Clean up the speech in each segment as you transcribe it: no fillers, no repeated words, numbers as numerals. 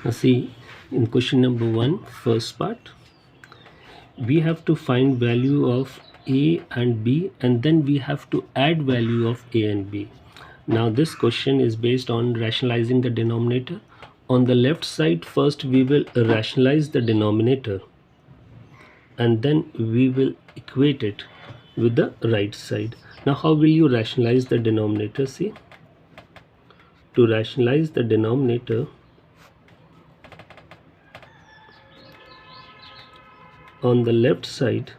Now see, in question number 1, first part, we have to find value of a and b, and then we have to add value of a and b. Now this question is based on rationalizing the denominator. On the left side, first we will rationalize the denominator, and then we will equate it with the right side. Now how will you rationalize the denominator? See, to rationalize the denominator, on the left side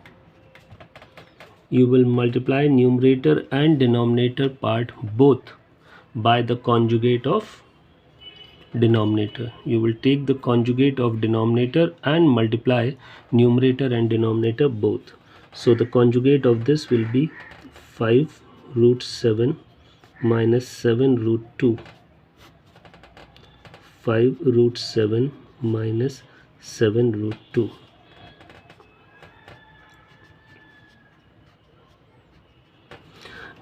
you will multiply numerator and denominator part both by the conjugate of denominator. You will take the conjugate of denominator and multiply numerator and denominator both. So the conjugate of this will be 5 root 7 minus 7 root 2. 5 root 7 minus 7 root 2.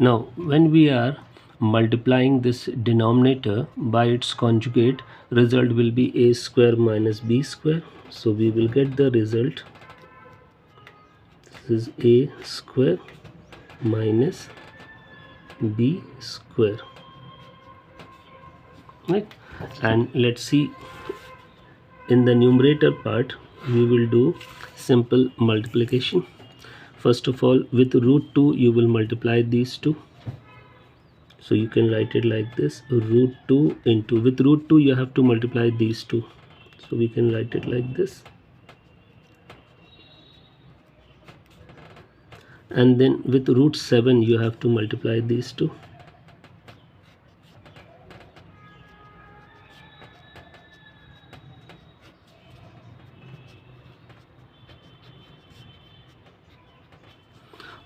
Now when we are multiplying this denominator by its conjugate, result will be a square minus b square. So we will get the result, this is a square minus b square, right? And let's see, in the numerator part we will do simple multiplication. First of all, with root 2 you will multiply these two. So you can write it like this, root 2 into, with root 2 you have to multiply these two. So we can write it like this. And then with root 7 you have to multiply these two.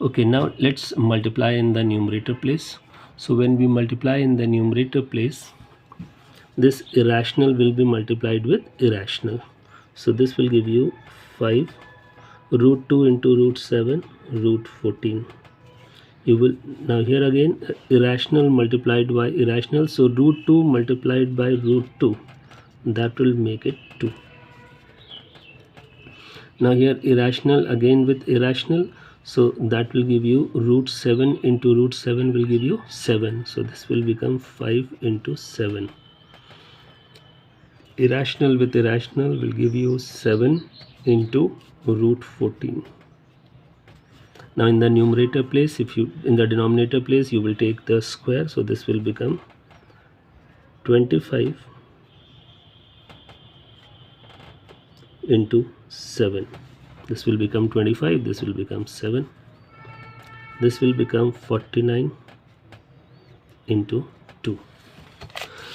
Okay, now let's multiply in the numerator place. So when we multiply in the numerator place, this irrational will be multiplied with irrational. So this will give you 5 root 2 into root 7, root 14. You will, now here again irrational multiplied by irrational, so root 2 multiplied by root 2, that will make it 2. Now here irrational again with irrational, so that will give you root 7 into root 7 will give you 7. So this will become 5 into 7. Irrational with irrational will give you 7 into root 14. Now in the numerator place, if you, in the denominator place you will take the square, so this will become 25 into 7. This will become 25, this will become 7. This will become 49 into 2.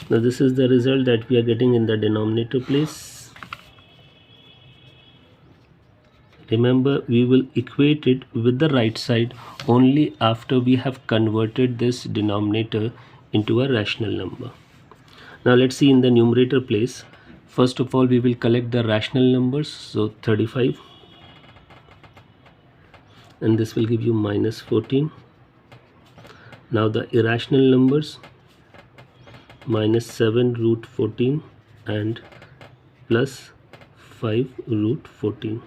Now this is the result that we are getting in the denominator place. Remember, we will equate it with the right side only after we have converted this denominator into a rational number. Now let's see in the numerator place. First of all, we will collect the rational numbers. So 35, and this will give you minus 14. Now the irrational numbers, minus 7 root 14 and plus 5 root 14.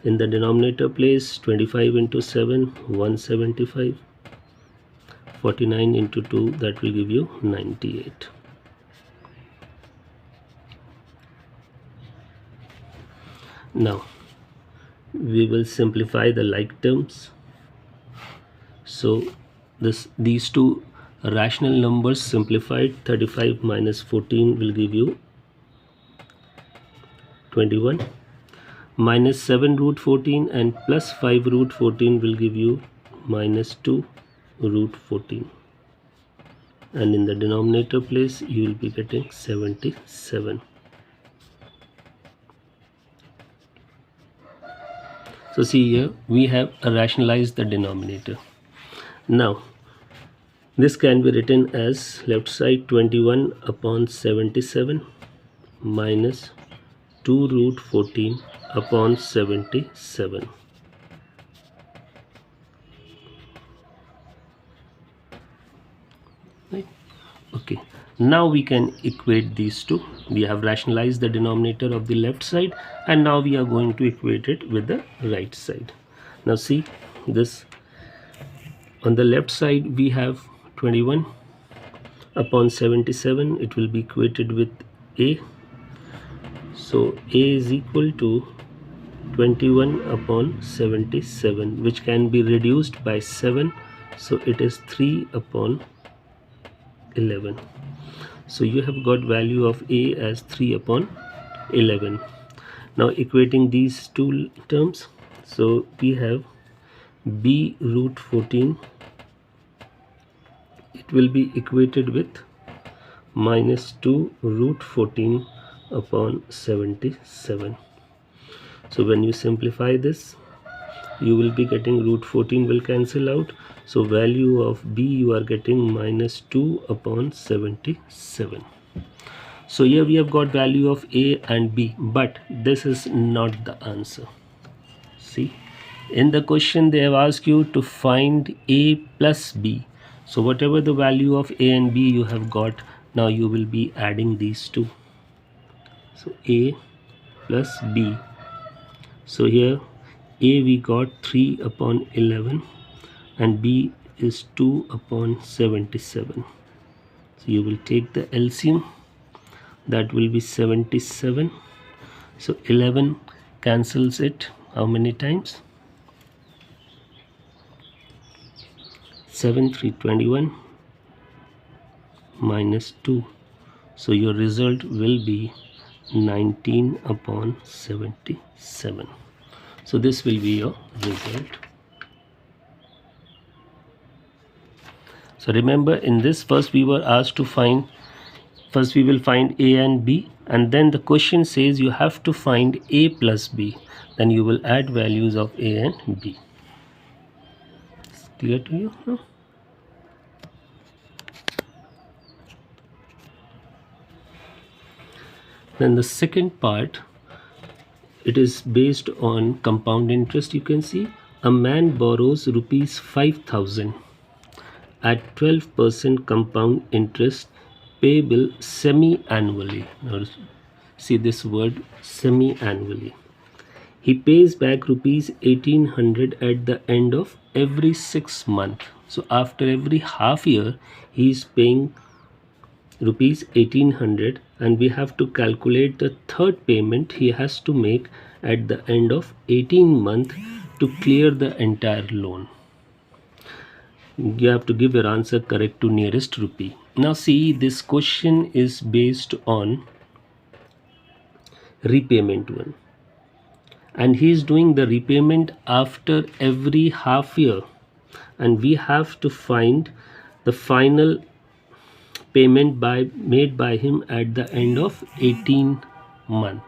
In the denominator place, 25 into 7, 175. 49 into 2, that will give you 98. Now we will simplify the like terms. So these two rational numbers simplified, 35 minus 14 will give you 21. Minus 7 root 14 and plus 5 root 14 will give you minus 2 root 14. And in the denominator place you will be getting 77. So see here, we have rationalized the denominator. Now this can be written as left side 21 upon 77 minus 2 root 14 upon 77. Right? Okay, now we can equate these two. We have rationalized the denominator of the left side, and now we are going to equate it with the right side. Now see this, on the left side we have 21 upon 77, it will be equated with a. So a is equal to 21 upon 77, which can be reduced by 7, so it is 3 upon 11. So you have got value of a as 3 upon 11. Now equating these two terms, so we have b root 14, it will be equated with minus 2 root 14 upon 77. So when you simplify this, you will be getting root 14 will cancel out, so value of b you are getting minus 2 upon 77. So here we have got value of a and b, but this is not the answer. See, in the question they have asked you to find a plus b. So whatever the value of a and b you have got, now you will be adding these two. So a plus b. So here a we got 3 upon 11 and b is 2 upon 77. So you will take the LCM, that will be 77. So 11 cancels it how many times? 7 3 21 minus 2. So your result will be 19 upon 77. So this will be your result. So remember, in this first we were asked to find, first we will find a and b, and then the question says you have to find a plus b, then you will add values of a and b. It's clear to you now? Then the second part, it is based on compound interest. You can see a man borrows rupees 5,000 at 12% compound interest payable semi-annually. Now see this word semi-annually. He pays back rupees 1800 at the end of every 6 months. So after every half year he is paying rupees 1800, and we have to calculate the third payment he has to make at the end of 18 months to clear the entire loan. You have to give your answer correct to nearest rupee. Now see, this question is based on repayment one, and he is doing the repayment after every half year, and we have to find the final payment made by him at the end of 18 month.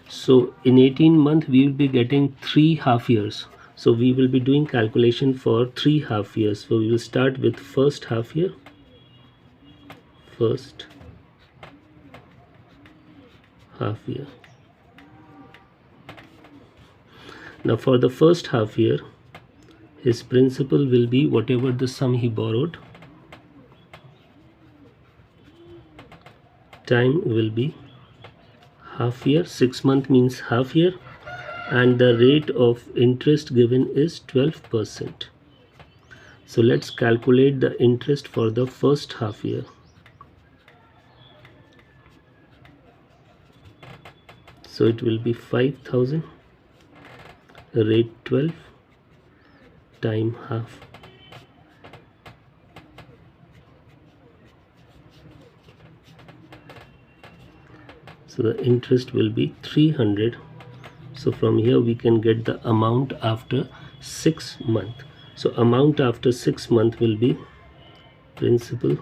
So in 18 month we will be getting 3 half years. So we will be doing calculation for 3 half years. So we will start with first half year. First half year. Now for the first half year, his principal will be whatever the sum he borrowed, time will be half year, 6 month means half year, and the rate of interest given is 12%. So let's calculate the interest for the first half year. So it will be 5,000, rate 12, time half. So the interest will be 300. So from here we can get the amount after 6 months. So amount after 6 months will be principal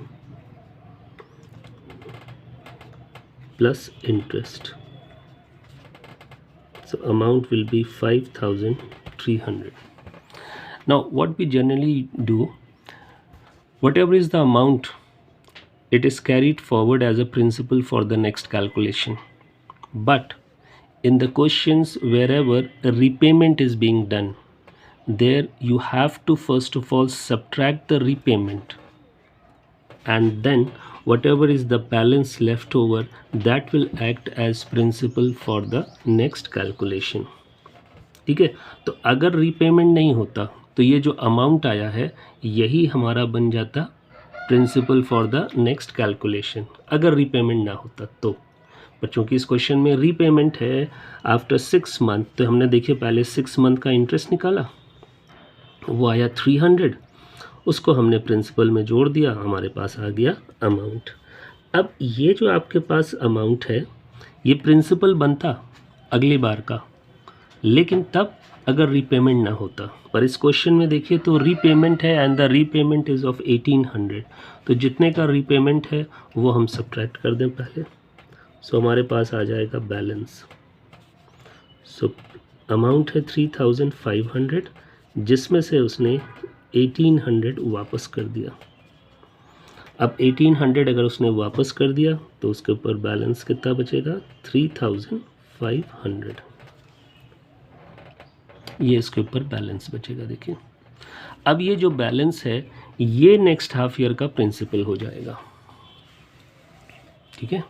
plus interest. So amount will be 5,300. Now what we generally do, whatever is the amount, it is carried forward as a principal for the next calculation. But in the questions wherever a repayment is being done, there you have to first of all subtract the repayment, and then whatever is the balance left over, that will act as principal for the next calculation. ठीक है, तो अगर repayment नहीं होता तो ये जो amount आया है यही हमारा बन जाता principal for the next calculation, अगर रीपेमेंट ना होता तो। पर चूँकि इस क्वेश्चन में रीपेमेंट है आफ्टर 6 मंथ, तो हमने देखिए पहले 6 मंथ का इंटरेस्ट निकाला, वो आया 300, उसको हमने प्रिंसिपल में जोड़ दिया, हमारे पास आ गया अमाउंट। अब ये जो आपके पास अमाउंट है ये प्रिंसिपल बनता अगली बार का, लेकिन तब अगर रीपेमेंट ना होता। पर इस क्वेश्चन में देखिए तो रीपेमेंट है and the repayment is of 1800, तो जितने का रीपेमेंट है वो हम सब्ट्रैक्ट कर दें पहले। सो हमारे पास आ जाएगा बैलेंस। सो अमाउंट है 3500, जिसमें से उसने 1800 वापस कर दिया। अब 1800 अगर उसने वापस कर दिया तो उसके ऊपर बैलेंस कितना बचेगा, 3500, ये इसके ऊपर बैलेंस बचेगा। देखिए अब ये जो बैलेंस है ये नेक्स्ट हाफ ईयर का प्रिंसिपल हो जाएगा। ठीक है,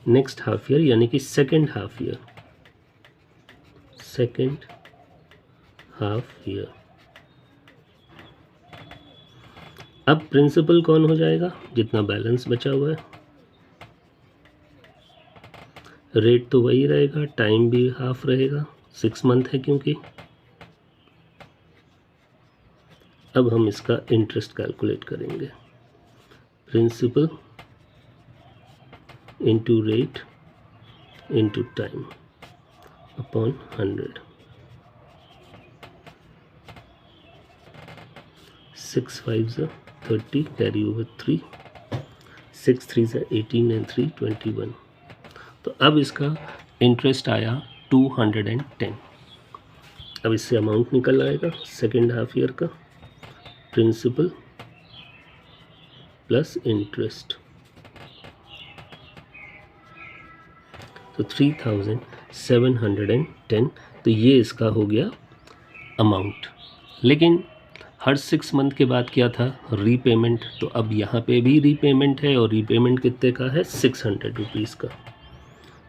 नेक्स्ट हाफ ईयर यानी कि second half year, second half year. अब प्रिंसिपल कौन हो जाएगा, जितना बैलेंस बचा हुआ है। रेट तो वही रहेगा, टाइम भी हाफ रहेगा, 6 मंथ है क्योंकि। अब हम इसका इंटरेस्ट कैलकुलेट करेंगे, principal into rate into time upon 100। 6 5 30, carry over 3, 6 3 18 and 3 21। तो अब इसका इंटरेस्ट आया 210। अब इससे अमाउंट निकल आएगा सेकेंड हाफ ईयर का, प्रिंसिपल प्लस इंटरेस्ट, तो 3710। तो ये इसका हो गया अमाउंट। लेकिन हर 6 मंथ के बाद क्या था, रीपेमेंट। तो अब यहाँ पे भी रीपेमेंट है और रीपेमेंट कितने का है, 600 रुपीज़ का।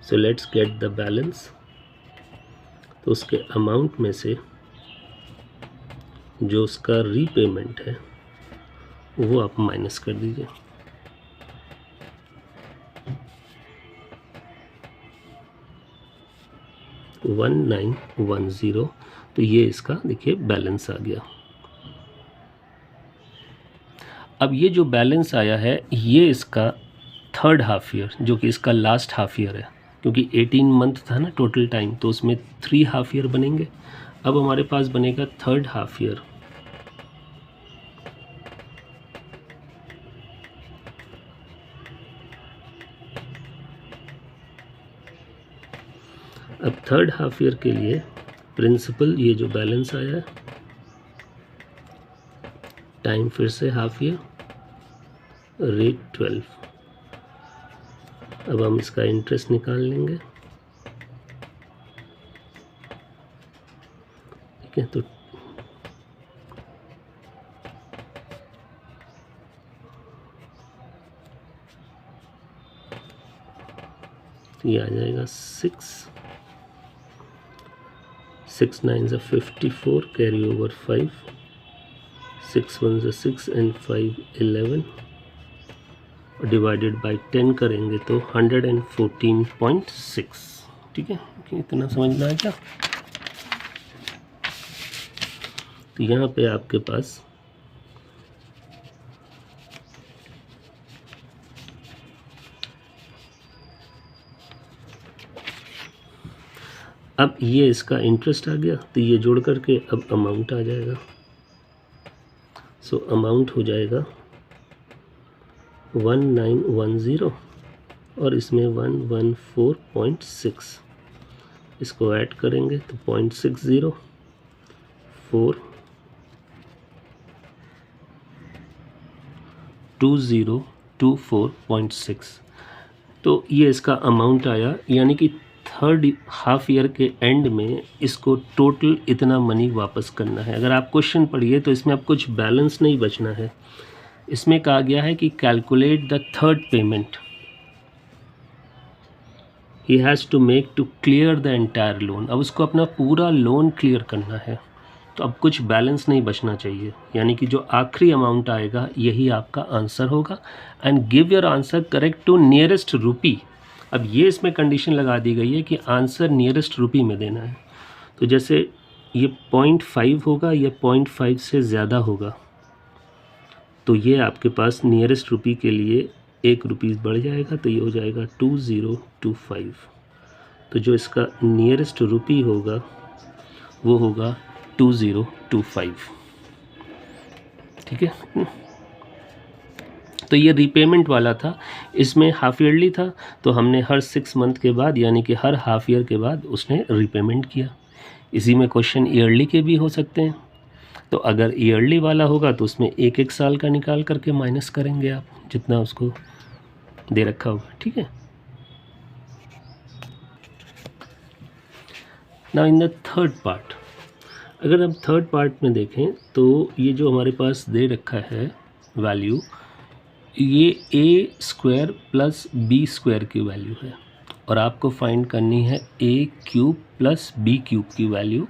So let's get the balance. तो उसके अमाउंट में से जो उसका रीपेमेंट है वो आप माइनस कर दीजिए। तो 1910, तो ये इसका देखिए बैलेंस आ गया। अब ये जो बैलेंस आया है ये इसका थर्ड हाफ ईयर, जो कि इसका लास्ट हाफ ईयर है, क्योंकि 18 मंथ था ना टोटल टाइम, तो उसमें 3 हाफ ईयर बनेंगे। अब हमारे पास बनेगा थर्ड हाफ ईयर। अब थर्ड हाफ ईयर के लिए प्रिंसिपल, ये जो बैलेंस आया है, टाइम फिर से हाफ ईयर, रेट 12। अब हम इसका इंटरेस्ट निकाल लेंगे। ठीक है, तो ये आ जाएगा 6 9 54, carry over 5, 6 1 6 and 5 11, divided by 10 करेंगे तो 114.6। ठीक है, इतना समझना है क्या। तो यहाँ पे आपके पास अब ये इसका इंटरेस्ट आ गया, तो ये जोड़ करके अब अमाउंट आ जाएगा। सो अमाउंट हो जाएगा 1910 और इसमें 114.6, इसको ऐड करेंगे तो 0.60 4 2024.6। तो ये इसका अमाउंट आया, यानी कि थर्ड हाफ ईयर के एंड में इसको टोटल इतना मनी वापस करना है। अगर आप क्वेश्चन पढ़िए तो इसमें अब कुछ बैलेंस नहीं बचना है, इसमें कहा गया है कि calculate the third payment he has to make to clear the entire loan. अब उसको अपना पूरा लोन क्लियर करना है, तो अब कुछ बैलेंस नहीं बचना चाहिए, यानी कि जो आखिरी अमाउंट आएगा यही आपका आंसर होगा। And give your answer correct to nearest rupee. अब ये इसमें कंडीशन लगा दी गई है कि आंसर नियरेस्ट रुपी में देना है। तो जैसे ये 0.5 होगा, ये 0.5 से ज़्यादा होगा, तो ये आपके पास नियरेस्ट रुपी के लिए 1 रुपीज़ बढ़ जाएगा, तो ये हो जाएगा 2025। तो जो इसका नियरेस्ट रुपी होगा वो होगा 2025। ठीक है। तो ये रीपेमेंट वाला था, इसमें हाफ ईयरली था, तो हमने हर 6 मंथ के बाद यानी कि हर हाफ ईयर के बाद उसने रीपेमेंट किया। इसी में क्वेश्चन ईयरली के भी हो सकते हैं, तो अगर ईयरली वाला होगा तो उसमें एक एक साल का निकाल करके माइनस करेंगे आप जितना उसको दे रखा होगा। ठीक है। Now in the third part, अगर हम थर्ड पार्ट में देखें तो ये जो हमारे पास दे रखा है वैल्यू, ये ए स्क्वायर प्लस बी स्क्वायर की वैल्यू है, और आपको फाइंड करनी है ए क्यूब प्लस बी क्यूब की वैल्यू,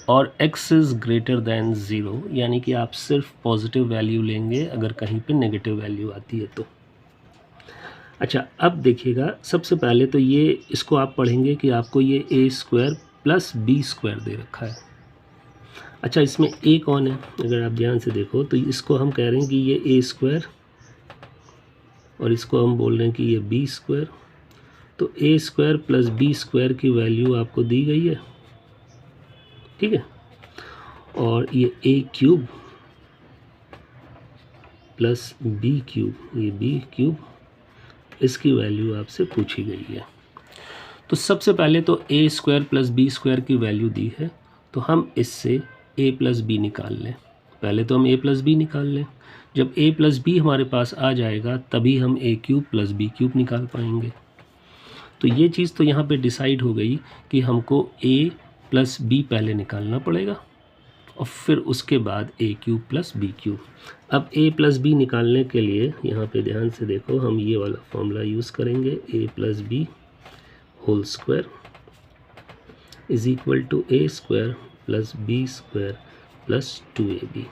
और x इज़ ग्रेटर दैन 0, यानी कि आप सिर्फ पॉजिटिव वैल्यू लेंगे अगर कहीं पे नेगेटिव वैल्यू आती है तो। अच्छा, अब देखिएगा, सबसे पहले तो ये इसको आप पढ़ेंगे कि आपको ये ए स्क्वायर प्लस बी स्क्वायर दे रखा है। अच्छा, इसमें ए कौन है? अगर आप ध्यान से देखो तो इसको हम कह रहे हैं कि ये ए स्क्वायर, और इसको हम बोल रहे हैं कि ये बी स्क्वायर। तो ए स्क्वायर प्लस बी स्क्वायर की वैल्यू आपको दी गई है, ठीक है। और ये ए क्यूब प्लस बी क्यूब, ये बी क्यूब, इसकी वैल्यू आपसे पूछी गई है। तो सबसे पहले तो ए स्क्वायर प्लस बी स्क्वायर की वैल्यू दी है, तो हम इससे ए प्लस बी निकाल लें। पहले तो हम ए प्लस बी निकाल लें, जब ए प्लस बी हमारे पास आ जाएगा तभी हम ए क्यूब प्लस बी क्यूब निकाल पाएंगे। तो ये चीज़ तो यहाँ पे डिसाइड हो गई कि हमको ए प्लस बी पहले निकालना पड़ेगा, और फिर उसके बाद ए क्यूब प्लस बी क्यूब। अब ए प्लस बी निकालने के लिए यहाँ पे ध्यान से देखो, हम ये वाला फॉर्मूला यूज़ करेंगे, a plus b whole square is equal to a square plus b square plus 2ab।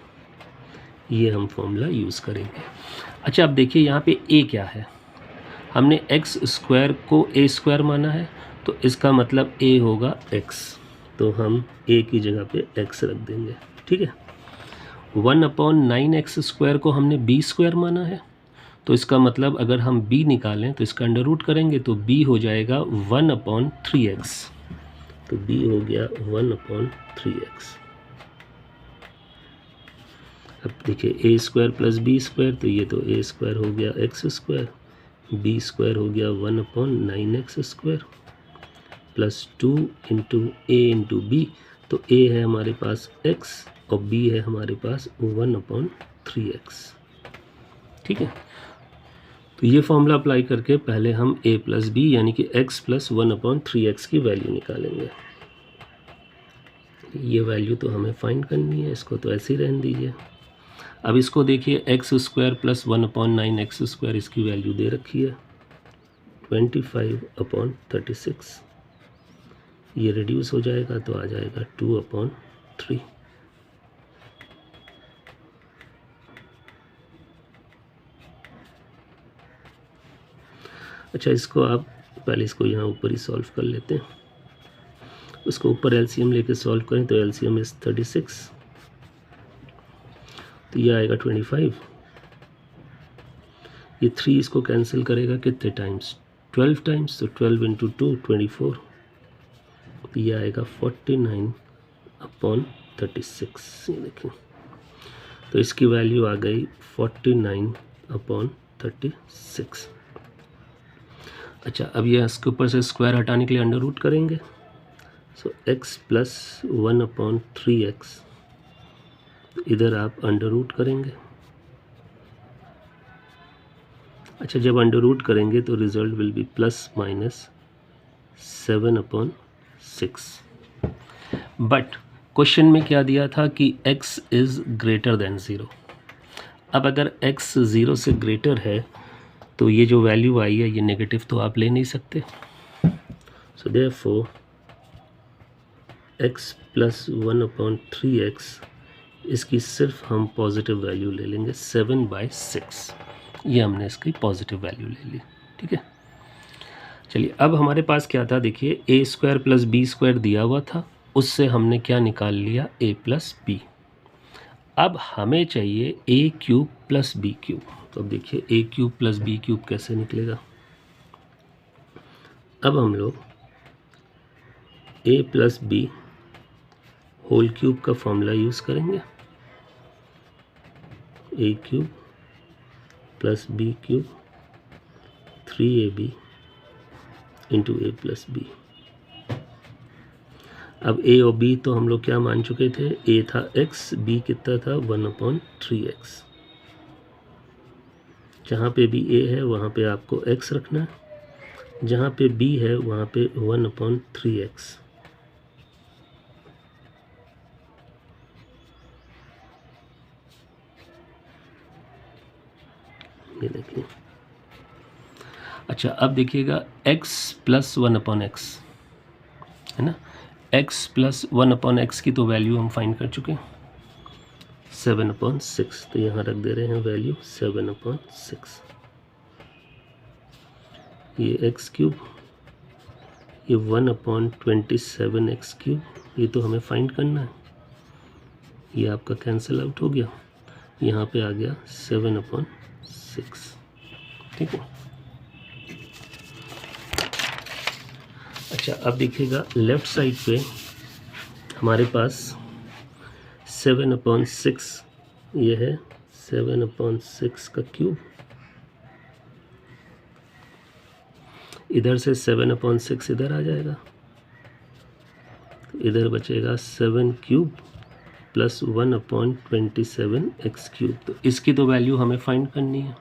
ये हम फॉर्मूला यूज़ करेंगे। अच्छा, अब देखिए यहाँ पे ए क्या है, हमने एक्स स्क्वायर को ए स्क्वायर माना है, तो इसका मतलब ए होगा एक्स, तो हम ए की जगह पे एक्स रख देंगे। ठीक है। 1/9x स्क्वायर को हमने बी स्क्वायर माना है, तो इसका मतलब अगर हम b निकालें तो इसका अंडर रूट करेंगे तो b हो जाएगा 1/3x, तो b हो गया 1/3x। अब देखिए ए स्क्वायर प्लस बी स्क्वायर, तो ये तो ए स्क्वायर हो गया एक्स स्क्वायर, बी स्क्वायर हो गया 1/9x square plus 2 into a into B, तो a है हमारे पास x और b है हमारे पास 1/3x। ठीक है। तो ये फॉर्मूला अप्लाई करके पहले हम a प्लस बी यानी कि x प्लस 1/3x की वैल्यू निकालेंगे। ये वैल्यू तो हमें फाइंड करनी है, इसको तो ऐसे ही रहने दीजिए। अब इसको देखिए, x square plus 1/9x square, इसकी वैल्यू दे रखी है 25/36। ये रिड्यूस हो जाएगा तो आ जाएगा 2/3। अच्छा, इसको आप पहले इसको यहाँ ऊपर ही सॉल्व कर लेते हैं। उसको ऊपर एलसीएम लेके सॉल्व करें तो एलसीएम इज 36, तो ये आएगा 25। ये 3 इसको कैंसिल करेगा कितने टाइम्स? 12 टाइम्स, तो 12 इंटू 2 24, तो ये आएगा 49/36। ये देखें, तो इसकी वैल्यू आ गई 49/36। अच्छा, अब ये इसके ऊपर से स्क्वायर हटाने के लिए अंडर रूट करेंगे, सो x प्लस 1/3x, इधर आप अंडर रूट करेंगे। अच्छा, जब अंडर रूट करेंगे तो result will be plus minus 7/6। But question में क्या दिया था कि x इज़ ग्रेटर देन 0। अब अगर x 0 से ग्रेटर है तो ये जो वैल्यू आई है ये नेगेटिव तो आप ले नहीं सकते। So therefore x plus 1/3x, इसकी सिर्फ हम पॉजिटिव वैल्यू ले लेंगे 7/6। ये हमने इसकी पॉजिटिव वैल्यू ले ली, ठीक है। चलिए अब हमारे पास क्या था, देखिए a² + b² दिया हुआ था, उससे हमने क्या निकाल लिया, a + b। अब हमें चाहिए a³ + b³। तो अब देखिए a³ + b³ कैसे निकलेगा। अब हम लोग a + b होल क्यूब का फॉर्मूला यूज़ करेंगे, a³ + b³ 3ab × a + b। अब a और b तो हम लोग क्या मान चुके थे, a था x, b कितना था 1/3x। जहाँ पे भी a है वहाँ पे आपको x रखना है, जहाँ पे b है वहाँ पे 1/3x। ये देखिए। अच्छा अब देखिएगा x + 1/x है ना, x + 1/x की तो वैल्यू हम फाइंड कर चुके हैं 7/6। तो यहाँ रख दे रहे हैं वैल्यू 7/6। ये x³, ये 1/27x³, ये तो हमें फाइंड करना है। ये आपका कैंसिल आउट हो गया, यहाँ पे आ गया 7/6, ठीक है। अच्छा अब देखिएगा लेफ़्ट साइड पे हमारे पास 7/6, ये है 7/6 का क्यूब। इधर से 7/6 इधर आ जाएगा, तो इधर बचेगा 7³ + 1/27x³। तो इसकी तो वैल्यू हमें फाइंड करनी है।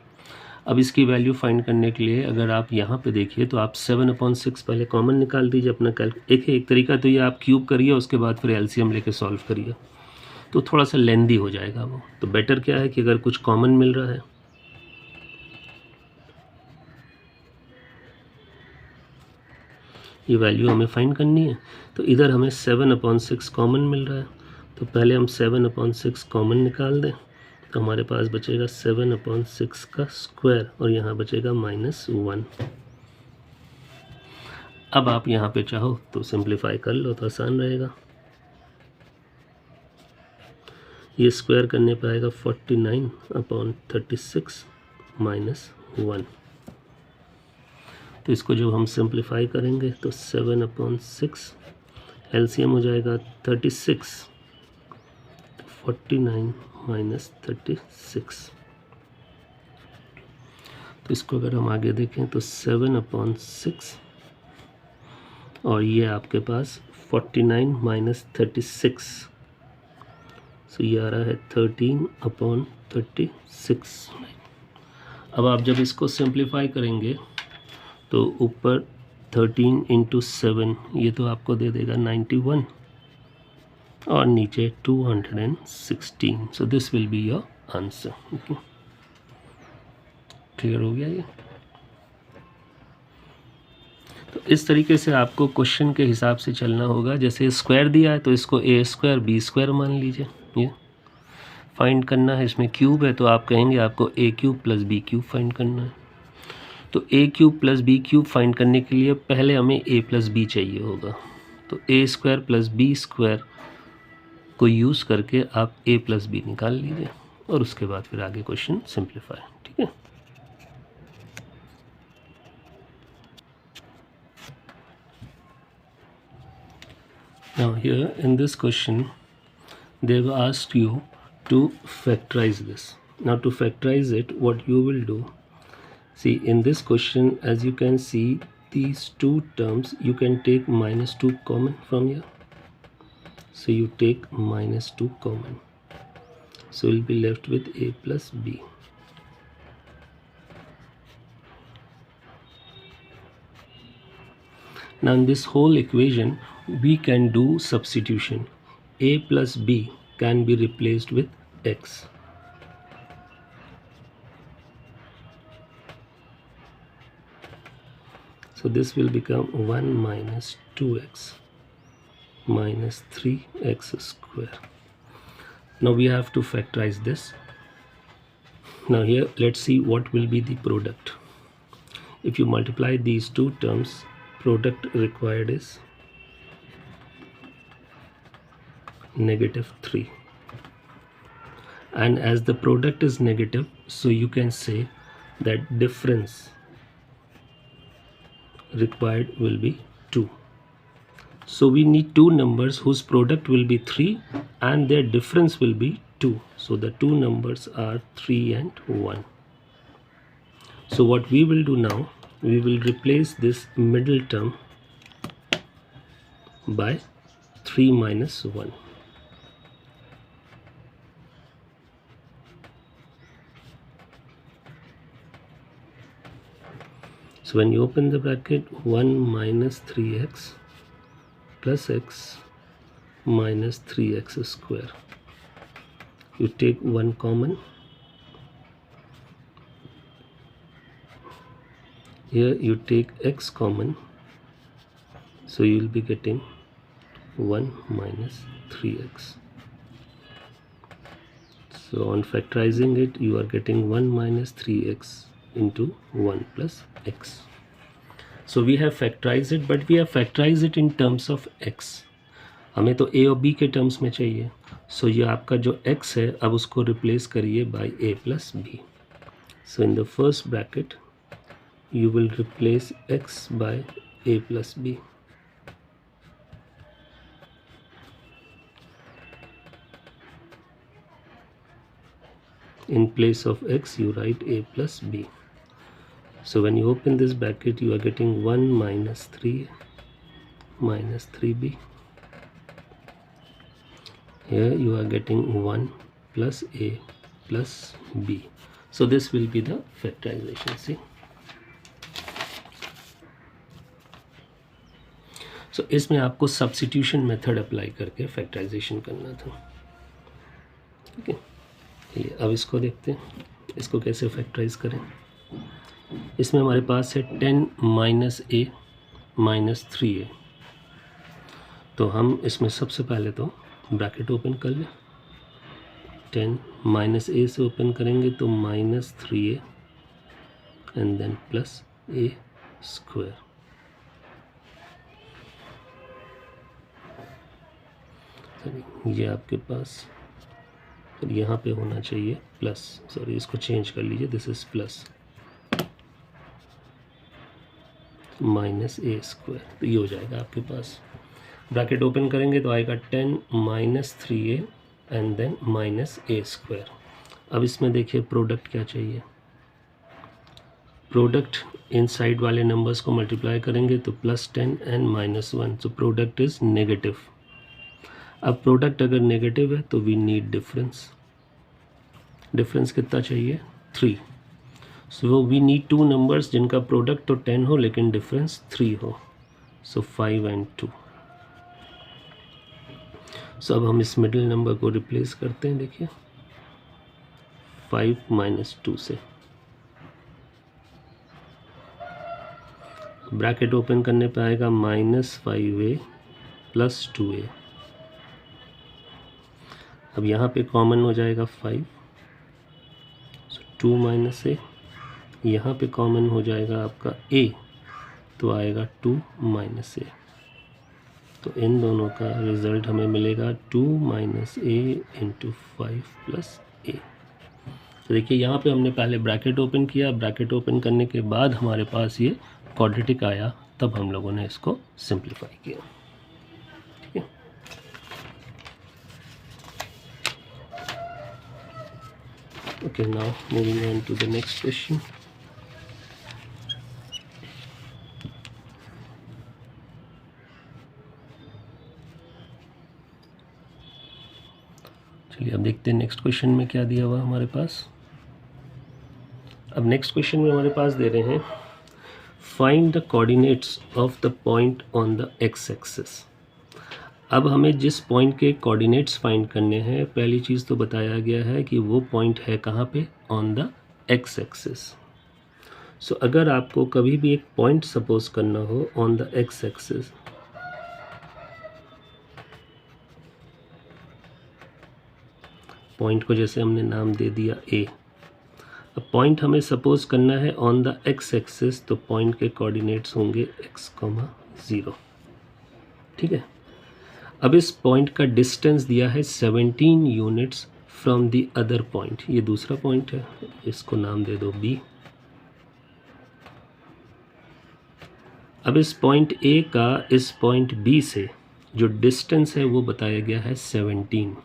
अब इसकी वैल्यू फाइंड करने के लिए अगर आप यहाँ पे देखिए तो आप 7/6 पहले कॉमन निकाल दीजिए अपना एक तरीका तो ये आप क्यूब करिए, उसके बाद फिर एलसीएम लेके सॉल्व करिए, तो थोड़ा सा लेंदी हो जाएगा वो। तो बेटर क्या है कि अगर कुछ कॉमन मिल रहा है, ये वैल्यू हमें फाइंड करनी है, तो इधर हमें 7/6 कॉमन मिल रहा है, तो पहले हम 7/6 कॉमन निकाल दें, तो हमारे पास बचेगा 7/6 का स्क्वायर और यहाँ बचेगा -1। अब आप यहाँ पे चाहो तो सिंप्लीफाई कर लो तो आसान रहेगा। ये स्क्वायर करने पे आएगा 49/36 -1। तो इसको जब हम सिंप्लीफाई करेंगे तो 7/6 एलसीएम हो जाएगा 36, 49 - 36। तो इसको अगर हम आगे देखें तो 7/6 और ये आपके पास 49 - 36, सो ये आ रहा है 13/36। अब आप जब इसको सिंप्लीफाई करेंगे तो ऊपर 13 × 7 ये तो आपको दे देगा 91 और नीचे 216। So this will be your answer. Clear हो गया ये। तो इस तरीके से आपको क्वेश्चन के हिसाब से चलना होगा। जैसे स्क्वायर दिया है तो इसको a² b² मान लीजिए, ये फाइंड करना है। इसमें क्यूब है तो आप कहेंगे आपको a³ + b³ फाइंड करना है। तो a³ + b³ फाइंड करने के लिए पहले हमें a + b चाहिए होगा, तो a² + b² को यूज़ करके आप a + b निकाल लीजिए और उसके बाद फिर आगे क्वेश्चन सिंप्लीफाई, ठीक है। Now here in this question they've asked you to factorize this. Now to factorize it, what you will do, see in this question as you can see these two terms, you can take -2 common from here. So you take -2 common, so you'll be left with a + b. Now in this whole equation we can do substitution. A + b can be replaced with x. So this will become 1 minus 2x minus 3x square. Now we have to factorize this. Now here let's see what will be the product. If you multiply these two terms, product required is -3, and as the product is negative, so you can say that difference required will be 2. So we need two numbers whose product will be 3 and their difference will be 2. So the two numbers are 3 and 1. So what we will do now, we will replace this middle term by 3 minus 1. So when you open the bracket, 1 minus 3x plus x minus 3x square. You take 1 common. Here you take x common. So you will be getting 1 minus 3x. So on factorizing it, you are getting 1 minus 3x into 1 plus x. So we have factorized it, but we have factorized it in terms of x. हमें तो a और b के terms में चाहिए. So ये आपका जो x है, अब उसको रिप्लेस करिए by a plus b. So in the first bracket, you will replace x by a plus b. In place of x, you write a plus b. So when you open this bracket, you are getting 1 minus 3 minus 3b. Here you are getting 1 plus a plus b. So this will be the factorization. See. So इसमें आपको substitution method apply करके factorisation करना था. ठीक है, चलिए अब इसको देखते हैं, इसको कैसे फैक्टराइज करें. इसमें हमारे पास है 10 माइनस ए माइनस 3a. तो हम इसमें सबसे पहले तो ब्रैकेट ओपन कर लें. 10 माइनस ए से ओपन करेंगे तो minus 3a and then plus a square. ये आपके पास, और यहाँ पे होना चाहिए प्लस, सॉरी इसको चेंज कर लीजिए, this is plus minus a square. तो ये हो जाएगा आपके पास. ब्रैकेट ओपन करेंगे तो आएगा 10 minus 3a and then minus a square. अब इसमें देखिए प्रोडक्ट क्या चाहिए. प्रोडक्ट इन साइड वाले नंबर्स को मल्टीप्लाई करेंगे तो plus 10 and minus 1. So product is negative. अब प्रोडक्ट अगर नेगेटिव है तो वी नीड डिफरेंस. डिफरेंस कितना चाहिए? 3. So we need two numbers जिनका प्रोडक्ट तो 10 हो लेकिन डिफरेंस 3 हो. सो 5 एंड 2. सो अब हम इस मिडिल नंबर को रिप्लेस करते हैं. देखिए 5 माइनस 2 से. ब्रैकेट ओपन करने पे आएगा माइनस 5a प्लस 2a. अब यहाँ पे कॉमन हो जाएगा 5. सो 2 माइनस a. यहाँ पे कॉमन हो जाएगा आपका a, तो आएगा 2 माइनस a. तो इन दोनों का रिज़ल्ट हमें मिलेगा 2 minus a into 5 plus a. तो देखिए यहाँ पे हमने पहले ब्रैकेट ओपन किया. ब्रैकेट ओपन करने के बाद हमारे पास ये क्वाड्रेटिक आया, तब हम लोगों ने इसको सिंप्लीफाई किया. ठीक है. Okay, now moving on to the next question. चलिए अब देखते हैं नेक्स्ट क्वेश्चन में क्या दिया हुआ हमारे पास. अब नेक्स्ट क्वेश्चन में हमारे पास दे रहे हैं find the coordinates of the point on the x axis. अब हमें जिस पॉइंट के कोऑर्डिनेट्स फाइंड करने हैं, पहली चीज़ तो बताया गया है कि वो पॉइंट है कहाँ पे, ऑन द एक्स एक्सिस. सो अगर आपको कभी भी एक पॉइंट सपोज करना हो on the x axis, point को जैसे हमने नाम दे दिया ए, अब पॉइंट हमें सपोज करना है ऑन द एक्स एक्सिस, तो पॉइंट के कोऑर्डिनेट्स होंगे x, 0। ठीक है। अब इस पॉइंट का डिस्टेंस दिया है 17 units from the other point. ये दूसरा पॉइंट है, इसको नाम दे दो b। अब इस पॉइंट A का इस पॉइंट B से जो डिस्टेंस है वो बताया गया है 17।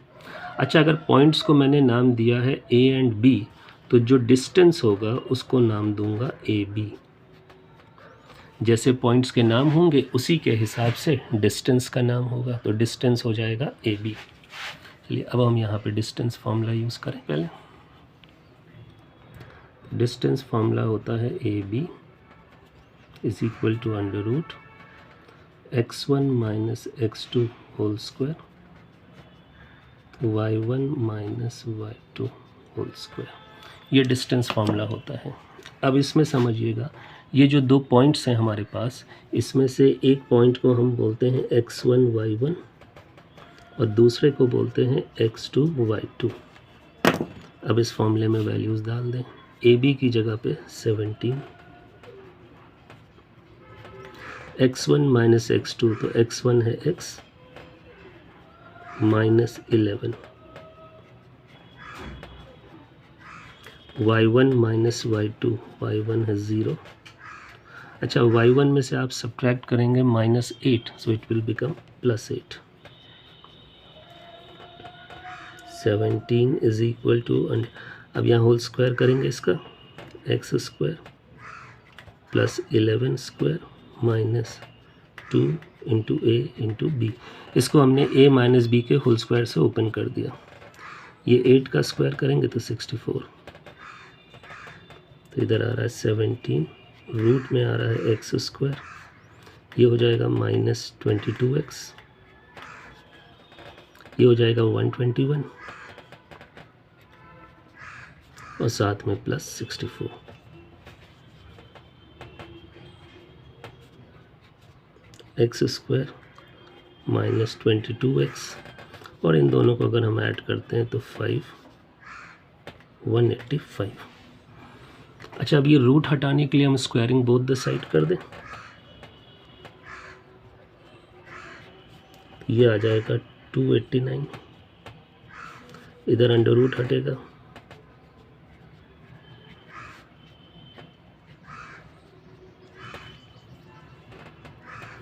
अच्छा, अगर पॉइंट्स को मैंने नाम दिया है A एंड B, तो जो डिस्टेंस होगा उसको नाम दूंगा AB। जैसे पॉइंट्स के नाम होंगे उसी के हिसाब से डिस्टेंस का नाम होगा, तो डिस्टेंस हो जाएगा AB। चलिए अब हम यहाँ पे डिस्टेंस फार्मूला यूज़ करें। पहले डिस्टेंस फार्मूला होता है AB is equal to under root x1 minus x2 whole square y1 minus y2 whole square. ये डिस्टेंस फार्मूला होता है। अब इसमें समझिएगा, ये जो दो पॉइंट्स हैं हमारे पास, इसमें से एक पॉइंट को हम बोलते हैं x1 y1 और दूसरे को बोलते हैं x2 y2। अब इस फॉर्मूले में वैल्यूज़ डाल दें। AB की जगह पे 17, x1 माइनस x2, तो x1 है x minus 11, y1 minus y2, y1 है 0। अच्छा, y1 में से आप सब्ट्रैक्ट करेंगे -8, so it will become +8। 17 is equal to, अब यहाँ होल स्क्वायर करेंगे इसका, x square plus 11 square minus 2 into a into b. इसको हमने a माइनस बी के होल स्क्वायर से ओपन कर दिया। ये 8 का स्क्वायर करेंगे तो 64, तो इधर आ रहा है 17, रूट में आ रहा है एक्स स्क्वायर, ये हो जाएगा -22x, ये हो जाएगा 121 और साथ में +64। एक्स स्क्वायर माइनस 22x, और इन दोनों को अगर हम ऐड करते हैं तो 185। अच्छा, अब ये रूट हटाने के लिए हम स्क्वायरिंग बोथ द साइड कर दें। ये आ जाएगा 289, इधर अंडर रूट हटेगा,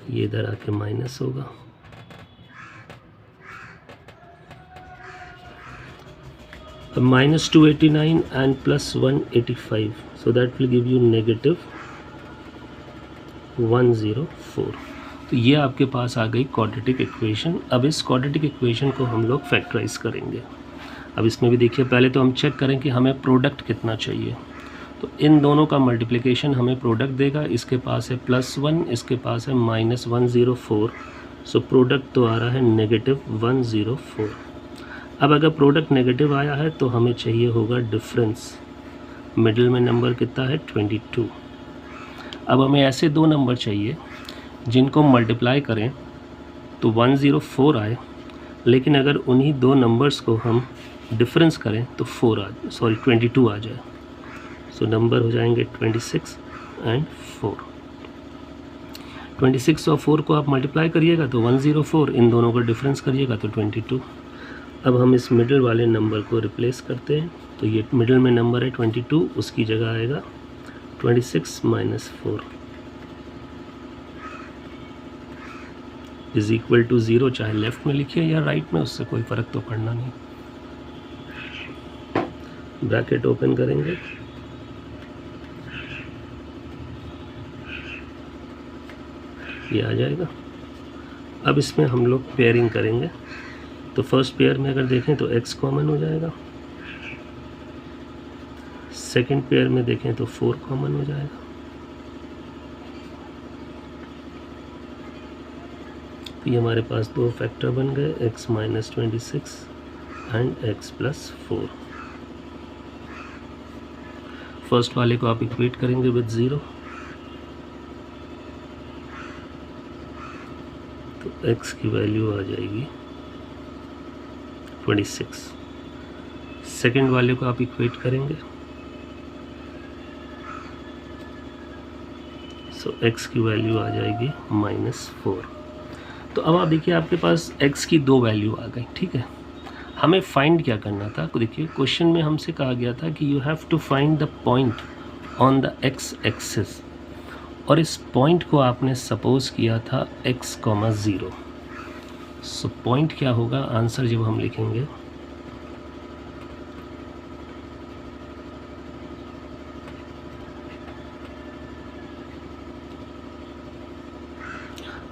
ये इधर आके माइनस होगा, अब -289 and +185, so that will give you -104। तो ये आपके पास आ गई क्वाड्रेटिक इक्वेशन। अब इस क्वाड्रेटिक इक्वेशन को हम लोग फैक्टराइज करेंगे। अब इसमें भी देखिए, पहले तो हम चेक करें कि हमें प्रोडक्ट कितना चाहिए। तो इन दोनों का मल्टीप्लिकेशन हमें प्रोडक्ट देगा। इसके पास है +1, इसके पास है -104, सो प्रोडक्ट तो आ रहा है -104। अब अगर प्रोडक्ट नेगेटिव आया है तो हमें चाहिए होगा डिफरेंस। मिडिल में नंबर कितना है 22। अब हमें ऐसे दो नंबर चाहिए जिनको मल्टीप्लाई करें तो 104 आए, लेकिन अगर उन्हीं दो नंबर्स को हम डिफरेंस करें तो 22 आ जाए। सो नंबर हो जाएंगे 26 एंड 4। 26 और 4 को आप मल्टीप्लाई करिएगा तो 104, इन दोनों का डिफरेंस करिएगा तो 22। अब हम इस मिडिल वाले नंबर को रिप्लेस करते हैं, तो ये मिडिल में नंबर है 22, उसकी जगह आएगा 26 माइनस 4 इज इक्वल टू 0। चाहे लेफ्ट में लिखिए या राइट में, उससे कोई फ़र्क तो पड़ना नहीं। ब्रैकेट ओपन करेंगे, ये आ जाएगा। अब इसमें हम लोग पेयरिंग करेंगे, तो फर्स्ट पेयर में अगर देखें तो x कॉमन हो जाएगा, सेकंड पेयर में देखें तो 4 कॉमन हो जाएगा, तो ये हमारे पास दो फैक्टर बन गए, x minus 26 and x plus 4। First वाले को आप इक्वेट करेंगे विद 0, तो x की वैल्यू आ जाएगी 26। सेकेंड वाले को आप इक्वेट करेंगे, सो x की वैल्यू आ जाएगी -4। तो अब आप देखिए आपके पास x की दो वैल्यू आ गई, ठीक है। हमें फाइंड क्या करना था, तो देखिए क्वेश्चन में हमसे कहा गया था कि you have to find the point on the x axis, और इस पॉइंट को आपने सपोज किया था x, 0। सो पॉइंट क्या होगा, आंसर जब हम लिखेंगे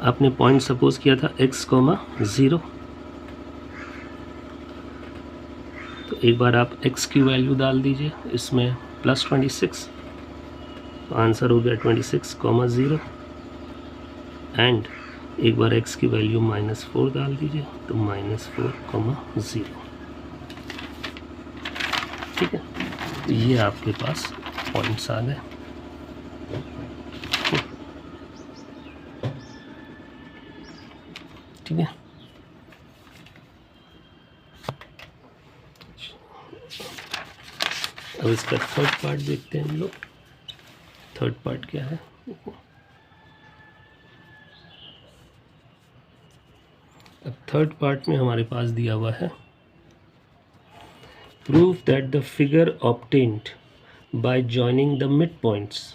आपने पॉइंट सपोज किया था x, 0। तो एक बार आप x की वैल्यू डाल दीजिए इसमें +26, तो आंसर हो गया 26, 0। एंड एक बार x की वैल्यू -4 डाल दीजिए, तो -4, 0। ठीक है, तो ये आपके पास पॉइंट्स आ गए। ठीक है, अब इसका थर्ड पार्ट देखते हैं हम लोग। थर्ड पार्ट क्या है, अब थर्ड पार्ट में हमारे पास दिया हुआ है prove that the figure obtained by joining the mid points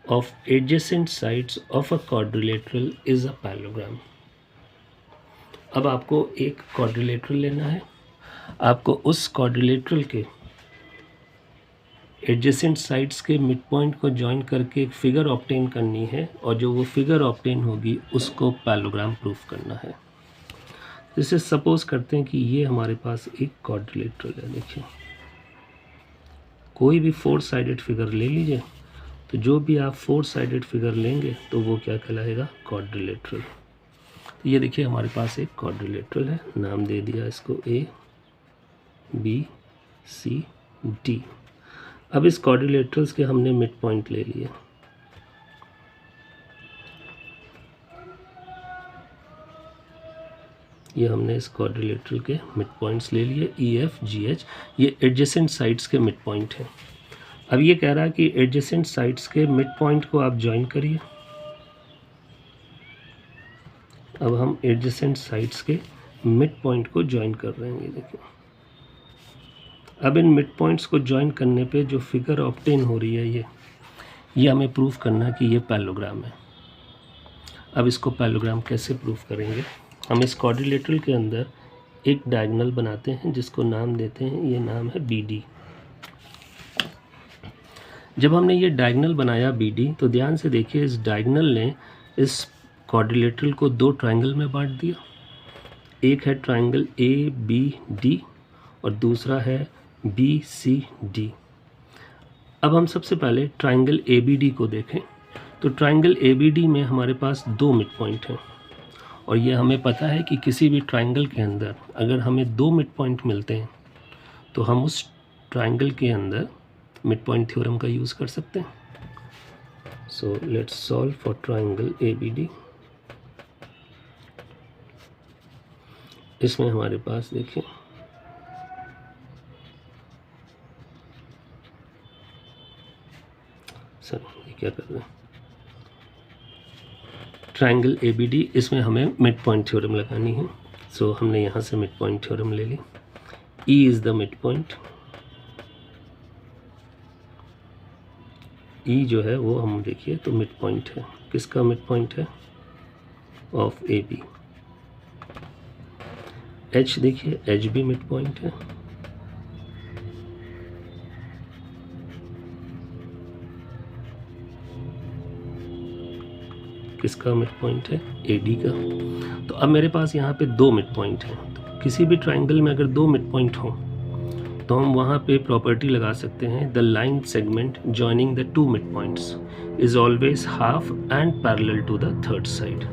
of adjacent sides of a quadrilateral is a parallelogram. अब आपको एक क्वाड्रिलेटरल लेना है, आपको उस क्वाड्रिलेटरल के एडजेसेंट साइड्स के मिड पॉइंट को ज्वाइन करके एक फिगर ऑब्टेन करनी है, और जो वो फिगर ऑब्टेन होगी उसको पैरेललोग्राम प्रूफ करना है। जैसे सपोज करते हैं कि ये हमारे पास एक क्वाड्रिलेटरल है। देखिए कोई भी 4 साइडेड फिगर ले लीजिए, तो जो भी आप 4 साइडेड फिगर लेंगे तो वो क्या कहलाएगा, क्वाड्रिलेटरल। तो ये देखिए हमारे पास एक क्वाड्रिलेटरल है, नाम दे दिया इसको A, B, C, D। अब इस क्वाड्रिलेटरल्स के हमने मिड पॉइंट ले लिए, ये हमने इस क्वाड्रिलेटरल के मिड पॉइंट्स ले लिए E, F, G, H, ये एडजेसेंट साइड्स के मिड पॉइंट हैं। अब ये कह रहा है कि एडजेसेंट साइड्स के मिड पॉइंट को आप ज्वाइन करिए। अब हम एडजेसेंट साइड्स के मिड पॉइंट को ज्वाइन कर रहे हैं, ये देखिए। अब इन मिड पॉइंट्स को ज्वाइन करने पे जो फिगर ऑब्टेन हो रही है ये हमें प्रूफ करना कि ये पैरेललोग्राम है। अब इसको पैरेललोग्राम कैसे प्रूफ करेंगे, हम इस क्वाड्रिलेटरल के अंदर एक डायगोनल बनाते हैं जिसको नाम देते हैं, ये नाम है BD। जब हमने ये डायगोनल बनाया BD, तो ध्यान से देखिए इस डायगोनल ने इस क्वाड्रिलेटरल को 2 ट्रायंगल में बांट दिया। एक है ट्रायंगल ABD और दूसरा है BCD। अब हम सबसे पहले ट्रायंगल ABD को देखें, तो ट्रायंगल ABD में हमारे पास 2 मिड पॉइंट हैं, और ये हमें पता है कि किसी भी ट्रायंगल के अंदर अगर हमें 2 मिड पॉइंट मिलते हैं तो हम उस ट्रायंगल के अंदर मिड पॉइंट थ्योरम का यूज़ कर सकते हैं। So let's solve for triangle ABD। इसमें हमारे पास देखिए सर ये क्या कर रहे हैं, ट्रायंगल ABD, इसमें हमें मिड पॉइंट थ्योरम लगानी है। सो हमने यहाँ से मिड पॉइंट थ्योरम ले ली। E is the mid point, E जो है वो हम देखिए तो मिड पॉइंट है, किसका मिड पॉइंट है, ऑफ AB। H देखिए H भी मिड पॉइंट है, किसका मिड पॉइंट है, AD का। तो अब मेरे पास यहाँ पे 2 मिड पॉइंट हैं, तो किसी भी ट्रायंगल में अगर 2 मिड पॉइंट हो तो हम वहाँ पे प्रॉपर्टी लगा सकते हैं, the line segment joining the 2 mid points is always half and parallel to the third side.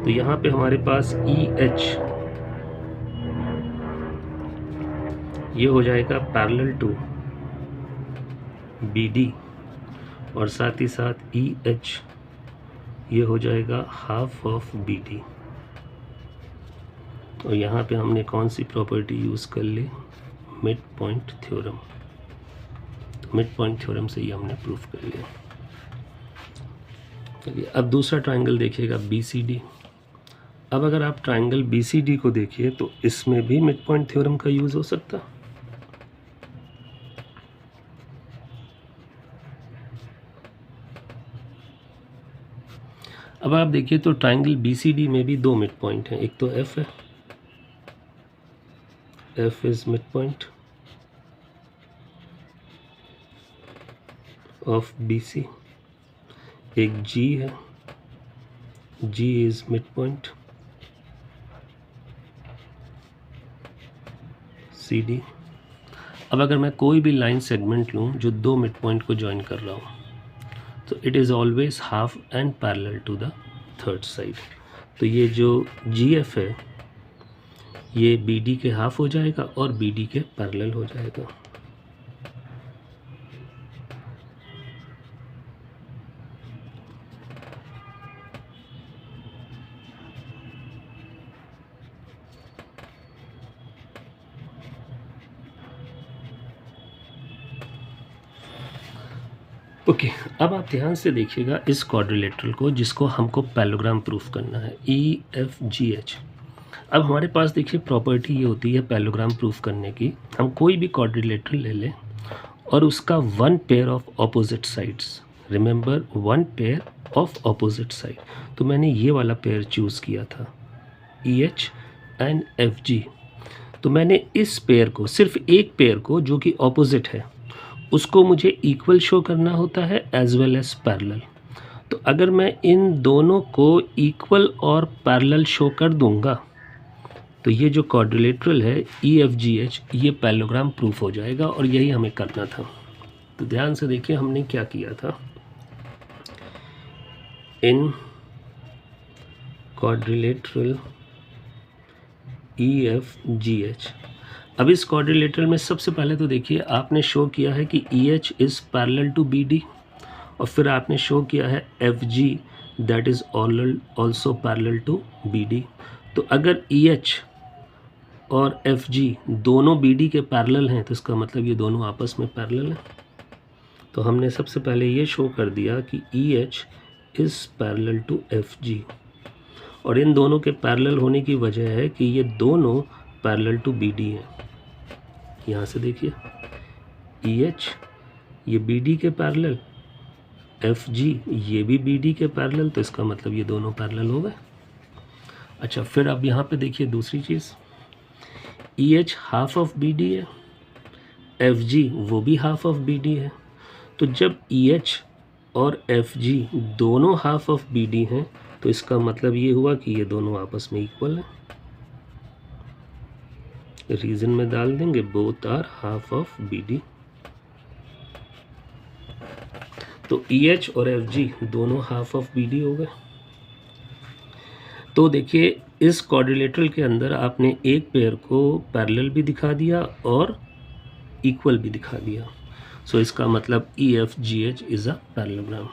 तो यहाँ पे हमारे पास EH ये हो जाएगा पैरेलल टू BD और साथ ही साथ ई एच ये हो जाएगा हाफ ऑफ बी डी। और यहाँ पे हमने कौन सी प्रॉपर्टी यूज़ कर ली, मिड पॉइंट थ्योरम। तो मिड पॉइंट थ्योरम से ही हमने प्रूफ कर लिया। चलिए अब दूसरा ट्राइंगल देखिएगा बी सी डी। अब अगर आप ट्राइंगल बी सी डी को देखिए तो इसमें भी मिड पॉइंट थ्योरम का यूज़ हो सकता। अब आप देखिए तो ट्राइंगल बी सी डी में भी दो मिड पॉइंट हैं, एक तो एफ है, F is mid point of B C, एक जी है, G is mid point C D. अब अगर मैं कोई भी लाइन सेगमेंट लूँ जो दो मिड पॉइंट को ज्वाइन कर रहा हूँ तो it is always half and parallel to the third side. तो ये जो जी एफ है ये बी डी के हाफ हो जाएगा और बी डी के पैरेलल हो जाएगा। ओके अब आप ध्यान से देखिएगा इस क्वाड्रिलेटरल को जिसको हमको पैरेललोग्राम प्रूफ करना है, ई एफ जी एच। अब हमारे पास देखिए प्रॉपर्टी ये होती है पैरेललोग्राम प्रूफ करने की, हम कोई भी क्वाड्रिलेटरल ले लें और उसका one pair of opposite sides, remember one pair of opposite side. तो मैंने ये वाला पेयर चूज़ किया था E H and F G. तो मैंने इस पेयर को, सिर्फ एक पेयर को जो कि ऑपोजिट है, उसको मुझे इक्वल शो करना होता है एज वेल एज पैरेलल। तो अगर मैं इन दोनों को इक्वल और पैरेलल शो कर दूंगा तो ये जो क्वाड्रिलेटरल है ई एफ जी एच ये पैरेललोग्राम प्रूफ हो जाएगा और यही हमें करना था। तो ध्यान से देखिए हमने क्या किया था, इन क्वाड्रिलेटरल ई एफ जी एच। अब इस क्वाड्रिलेटरल में सबसे पहले तो देखिए आपने शो किया है कि E H is parallel to B D और फिर आपने शो किया है F G that is also parallel to B D. तो अगर ई एच और एफ जी दोनों बी डी के पैरेलल हैं तो इसका मतलब ये दोनों आपस में पैरेलल हैं। तो हमने सबसे पहले ये शो कर दिया कि E H is parallel to F G और इन दोनों के पैरेलल होने की वजह है कि ये दोनों पैरेलल टू बी डी हैं। यहाँ से देखिए ई एच ये बी डी के पैरेलल, एफ जी ये भी बी डी के पैरेलल, तो इसका मतलब ये दोनों पैरेलल हो गए। अच्छा फिर अब यहाँ पे देखिए दूसरी चीज़, E H half of B D है, एफ जी वो भी हाफ ऑफ बी डी है। तो जब ई एच और एफ जी दोनों हाफ ऑफ बी डी हैं तो इसका मतलब ये हुआ कि ये दोनों आपस में इक्वल हैं। रीजन में डाल देंगे both are half of B D. तो ई एच और एफ जी दोनों हाफ ऑफ बी डी हो गए। तो देखिए इस क्वाड्रिलेटरल के अंदर आपने एक पेयर को पैरेलल भी दिखा दिया और इक्वल भी दिखा दिया। सो इसका मतलब E F G H is a parallelogram.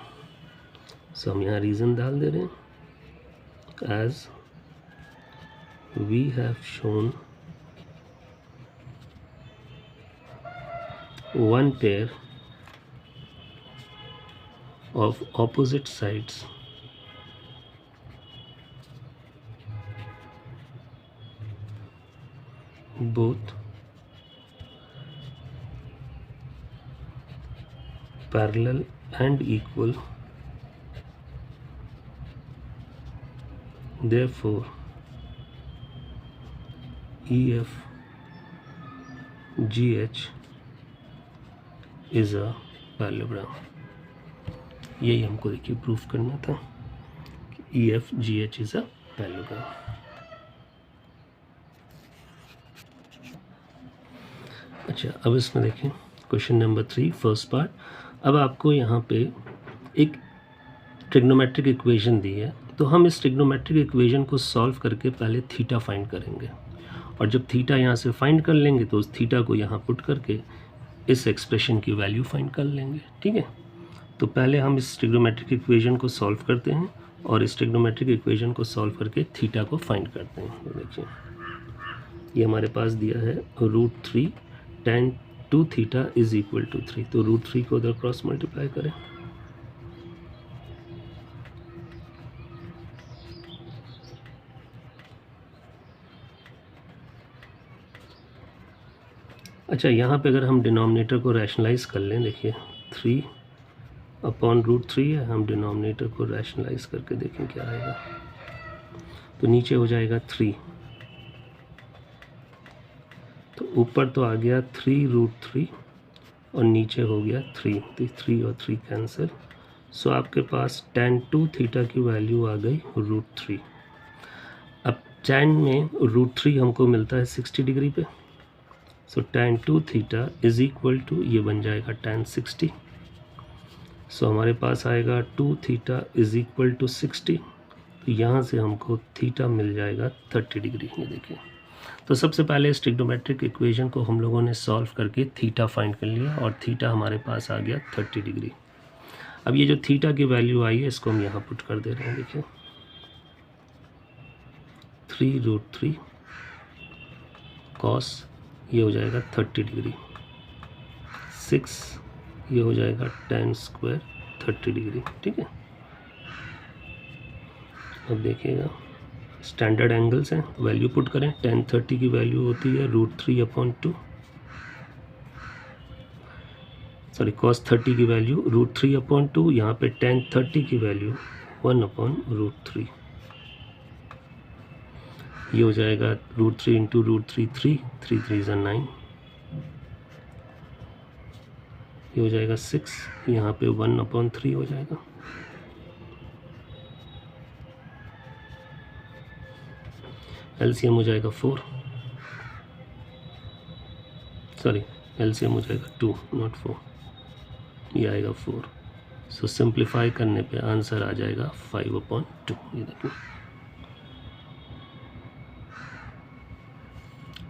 So हम यहाँ रीज़न डाल दे रहे हैं, as we have shown one pair of opposite sides both parallel and equal, therefore EF GH is a parallelogram. यही हमको देखिए प्रूफ करना था कि ई F G H is a parallelogram. अच्छा अब इसमें देखिए क्वेश्चन नंबर 3 फर्स्ट पार्ट। अब आपको यहाँ पे एक ट्रिग्नोमेट्रिक इक्वेशन दी है, तो हम इस ट्रिग्नोमेट्रिक इक्वेशन को सॉल्व करके पहले थीटा फाइंड करेंगे और जब थीटा यहाँ से फाइंड कर लेंगे तो उस थीटा को यहाँ पुट करके इस एक्सप्रेशन की वैल्यू फाइंड कर लेंगे। ठीक है, तो पहले हम इस ट्रिग्नोमेट्रिक इक्वेशन को सॉल्व करते हैं और इस ट्रिग्नोमेट्रिक इक्वेशन को सॉल्व करके थीटा को फाइंड करते हैं। तो देखिए ये हमारे पास दिया है √3 tan 2 theta is equal to 3, तो √3 को उधर क्रॉस मल्टीप्लाई करें। अच्छा, यहाँ पे अगर हम डिनोमिनेटर को रैशनलाइज कर लें, देखिए 3/√3 है, हम डिनोमिनेटर को रैशनलाइज करके देखें क्या आएगा। तो नीचे हो जाएगा 3, तो ऊपर तो आ गया 3√3 और नीचे हो गया 3, तो 3 और 3 कैंसिल। सो आपके पास tan 2 थीटा की वैल्यू आ गई √3। अब tan में √3 हमको मिलता है 60 डिग्री पे, so tan 2 theta is equal to ये बन जाएगा tan 60। सो हमारे पास आएगा 2 थीटा इज इक्वल टू 60, तो यहाँ से हमको थीटा मिल जाएगा 30 डिग्री। ये देखिए, तो सबसे पहले इस ट्रिग्नोमेट्रिक इक्वेशन को हम लोगों ने सॉल्व करके थीटा फाइंड कर लिया और थीटा हमारे पास आ गया 30 डिग्री। अब ये जो थीटा की वैल्यू आई है इसको हम यहाँ पुट कर दे रहे हैं। देखिए 3√3 कॉस ये हो जाएगा 30 डिग्री, 6 ये हो जाएगा tan स्क्वायर 30 डिग्री। ठीक है, अब देखिएगा स्टैंडर्ड एंगल्स हैं, वैल्यू पुट करें। tan 30 की वैल्यू होती है √3/2, सॉरी cos 30 की वैल्यू √3/2, यहाँ पे tan 30 की वैल्यू 1/√3। ये हो जाएगा √3 इंटू √3 3, 3 3 9, ये हो जाएगा 6, यहाँ पे 1/3 हो जाएगा। एलसीएम हो जाएगा 4, सॉरी एलसीएम हो जाएगा 2 नॉट 4, ये आएगा 4। सो सिंप्लीफाई करने पे आंसर आ जाएगा 5/2। ये देखिए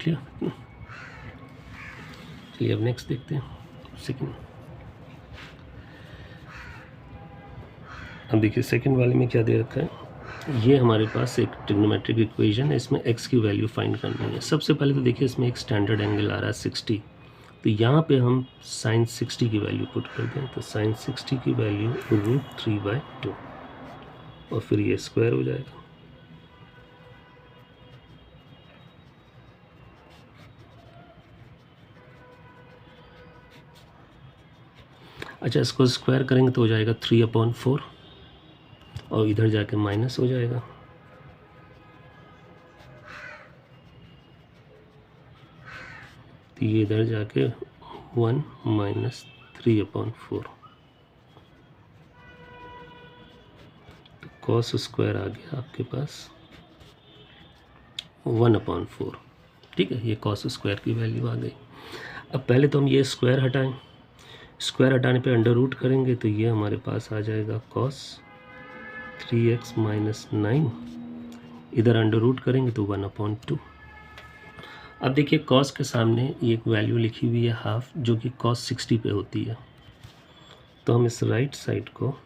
क्लियर। चलिए अब नेक्स्ट देखते हैं सेकंड। अब देखिए सेकंड वाले में क्या दे रखा है, ये हमारे पास एक ट्रिग्नोमेट्रिक इक्वेशन है, इसमें x की वैल्यू फाइंड करनी है। सबसे पहले तो देखिए इसमें एक स्टैंडर्ड एंगल आ रहा है 60, तो यहाँ पे हम sin 60 की वैल्यू पुट कर दें, तो sin 60 की वैल्यू √3/2 और फिर ये स्क्वायर हो जाएगा। अच्छा, इसको स्क्वायर करेंगे तो हो जाएगा 3/4 और इधर जाके माइनस हो जाएगा। तो ये इधर जाके 1 - 3/4, तो cos स्क्वायर आ गया आपके पास 1/4। ठीक है, ये cos स्क्वायर की वैल्यू आ गई। अब पहले तो हम ये स्क्वायर हटाएं, स्क्वायर हटाने पे अंडर रूट करेंगे तो ये हमारे पास आ जाएगा cos 3x - 9, इधर अंडर रूट करेंगे तो 1/2। अब देखिए cos के सामने ये एक वैल्यू लिखी हुई है हाफ, जो कि cos 60 पे होती है, तो हम इस राइट साइड को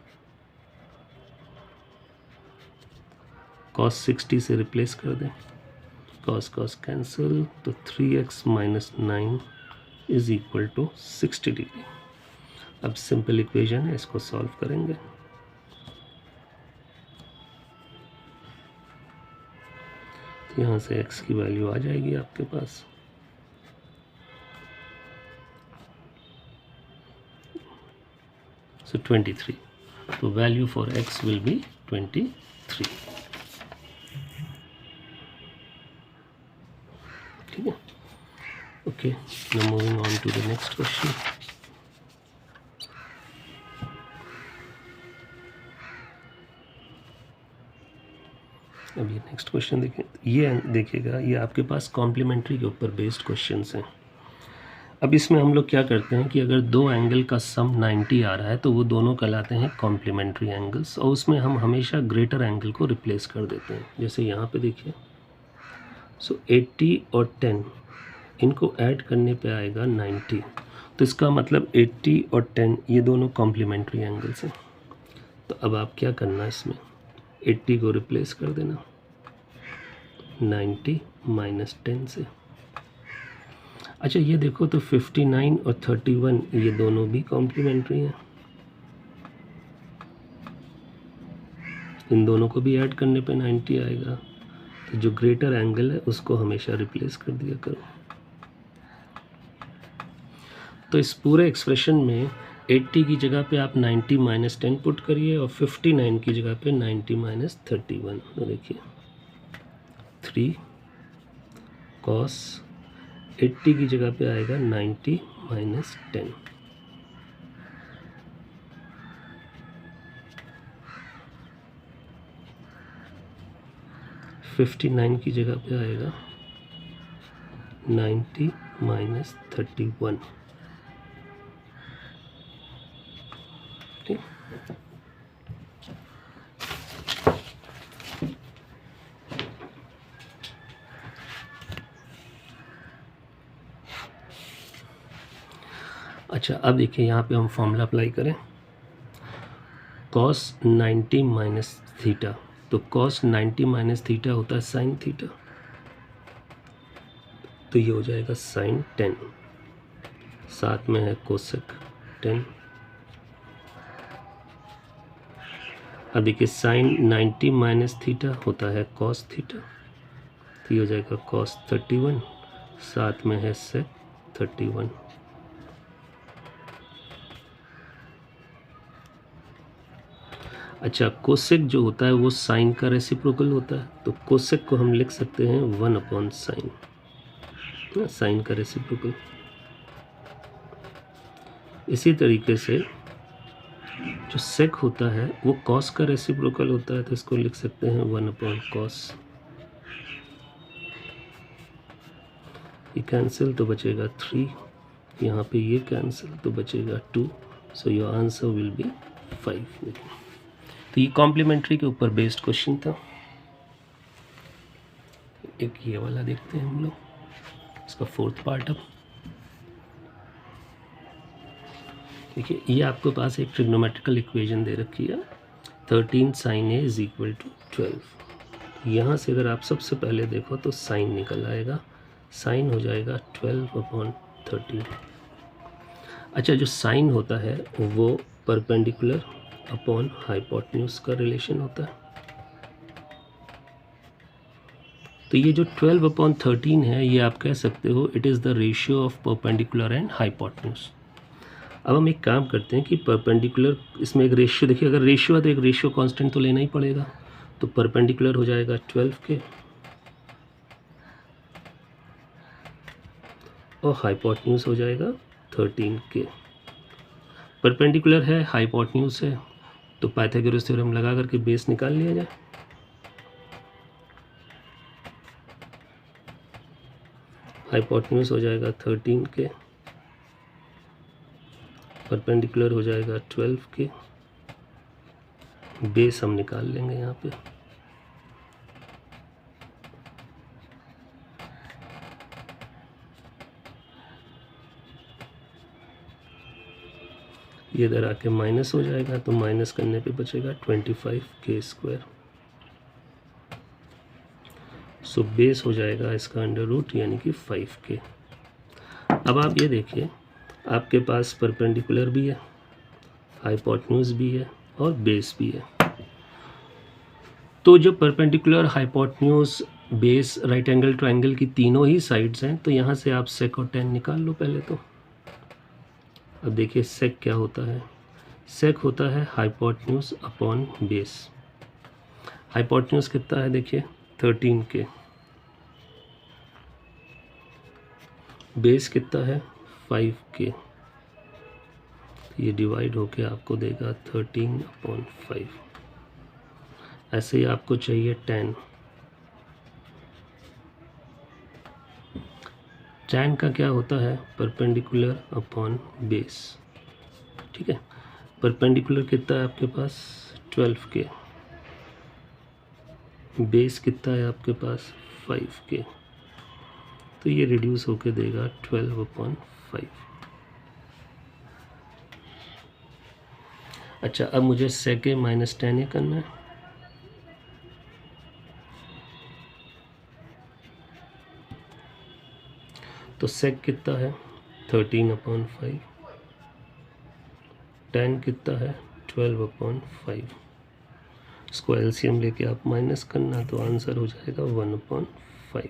cos 60 से रिप्लेस कर दें। cos कैंसिल, तो 3x - 9 is equal to 60 degree. अब सिंपल इक्वेशन है, इसको सॉल्व करेंगे। तो यहाँ से x की वैल्यू आ जाएगी आपके पास, सो 23। तो value for x will be 23। ठीक है, okay, now moving on to the next question. अब ये नेक्स्ट क्वेश्चन देखिए, ये देखिएगा, ये आपके पास कॉम्प्लीमेंट्री के ऊपर बेस्ड क्वेश्चंस हैं। अब इसमें हम लोग क्या करते हैं कि अगर दो एंगल का सम 90 आ रहा है तो वो दोनों कहलाते हैं कॉम्प्लीमेंट्री एंगल्स, और उसमें हम हमेशा ग्रेटर एंगल को रिप्लेस कर देते हैं। जैसे यहाँ पे देखिए, सो 80 और 10 इनको ऐड करने पे आएगा 90, तो इसका मतलब 80 और 10 ये दोनों कॉम्प्लीमेंट्री एंगल्स हैं। तो अब आप क्या करना, इसमें 80 को रिप्लेस कर देना 90 माइनस 10 से। अच्छा ये देखो, तो 59 और 31 ये दोनों भी कॉम्प्लीमेंट्री हैं, इन दोनों को भी ऐड करने पे 90 आएगा। तो जो ग्रेटर एंगल है उसको हमेशा रिप्लेस कर दिया करो। तो इस पूरे एक्सप्रेशन में 80 की जगह पे आप 90 माइनस 10 पुट करिए और 59 की जगह पे 90 माइनस 31। तो देखिए 3 कॉस 80 की जगह पे आएगा 90 माइनस 10। फिफ्टी 59 की जगह पे आएगा 90 माइनस 31। ठीक, अच्छा अब देखिए यहाँ पे हम फॉर्मूला अप्लाई करें, cos 90 माइनस थीटा। तो cos 90 माइनस थीटा होता है साइन थीटा, तो ये हो जाएगा साइन 10, साथ में है कोसेक 10। अब देखिए साइन 90 माइनस थीटा होता है cos थीटा, तो ये हो जाएगा cos 31, साथ में है सेक 31। अच्छा कोसेक जो होता है वो साइन का रेसिप्रोकल होता है, तो कोसेक को हम लिख सकते हैं 1 अपॉन साइन, साइन का रेसिप्रोकल। इसी तरीके से जो सेक होता है वो कॉस का रेसिप्रोकल होता है, तो इसको लिख सकते हैं 1 अपॉन कॉस। ये कैंसिल तो बचेगा 3, यहाँ पे ये कैंसिल तो बचेगा 2, so your answer will be 5। तो ये कॉम्प्लीमेंट्री के ऊपर बेस्ड क्वेश्चन था। एक ये वाला देखते हैं हम लोग, इसका फोर्थ पार्ट। अब देखिए ये आपके पास एक ट्रिग्नोमेट्रिकल इक्वेशन दे रखी है, 13 sine A is equal to 12। यहाँ से अगर आप सबसे पहले देखो तो साइन निकल आएगा, साइन हो जाएगा 12 अपॉन 13। अच्छा जो साइन होता है वो परपेंडिकुलर अपॉन हाइपोटेन्यूज का रिलेशन होता है। तो ये जो 12 अपॉन 13 है ये आप कह सकते हो it is the ratio of perpendicular and hypotenuse. अब हम एक काम करते हैं कि परपेंडिकुलर, इसमें एक रेशियो देखिए, अगर रेशियो है तो एक रेशियो कांस्टेंट तो लेना ही पड़ेगा, तो परपेंडिकुलर हो जाएगा 12 के और हाइपोटेन्यूज हो जाएगा 13 के। परपेंडिकुलर है हाइपोटेन्यूज है तो पाइथागोरस थ्योरम लगा करके बेस निकाल लिया जाए। हाइपोटेन्यूज हो जाएगा 13 के, परपेंडिकुलर हो जाएगा 12 के, बेस हम निकाल लेंगे यहाँ पे। ये इधर आके माइनस हो जाएगा, तो माइनस करने पे बचेगा 25 के स्क्वायर। सो बेस हो जाएगा इसका अंडर रूट यानी कि 5 के। अब आप ये देखिए आपके पास परपेंडिकुलर भी है, हाइपोटेन्यूज भी है और बेस भी है। तो जो perpendicular, hypotenuse, base, right angle triangle की तीनों ही साइड्स हैं, तो यहाँ से आप सेक और टेन निकाल लो पहले तो। अब देखिए सेक क्या होता है, सेक होता है हाइपोटेन्यूज अपॉन बेस। हाइपोटेन्यूज कितना है देखिए 13 के, बेस कितना है 5 के, ये डिवाइड होके आपको देगा 13 अपॉन 5। ऐसे ही आपको चाहिए 10, tan का क्या होता है परपेंडिकुलर अपॉन बेस। ठीक है, परपेंडिकुलर कितना है आपके पास 12 के, बेस कितना है आपके पास 5 के, तो ये रिड्यूस होके देगा 12 अपॉन 5। अच्छा, अब मुझे sec a माइनस टेन ए करना है। तो sec कितना है 13/5, tan कितना है 12/5। इसको एलसीएम लेके आप माइनस करना तो आंसर हो जाएगा 1/5।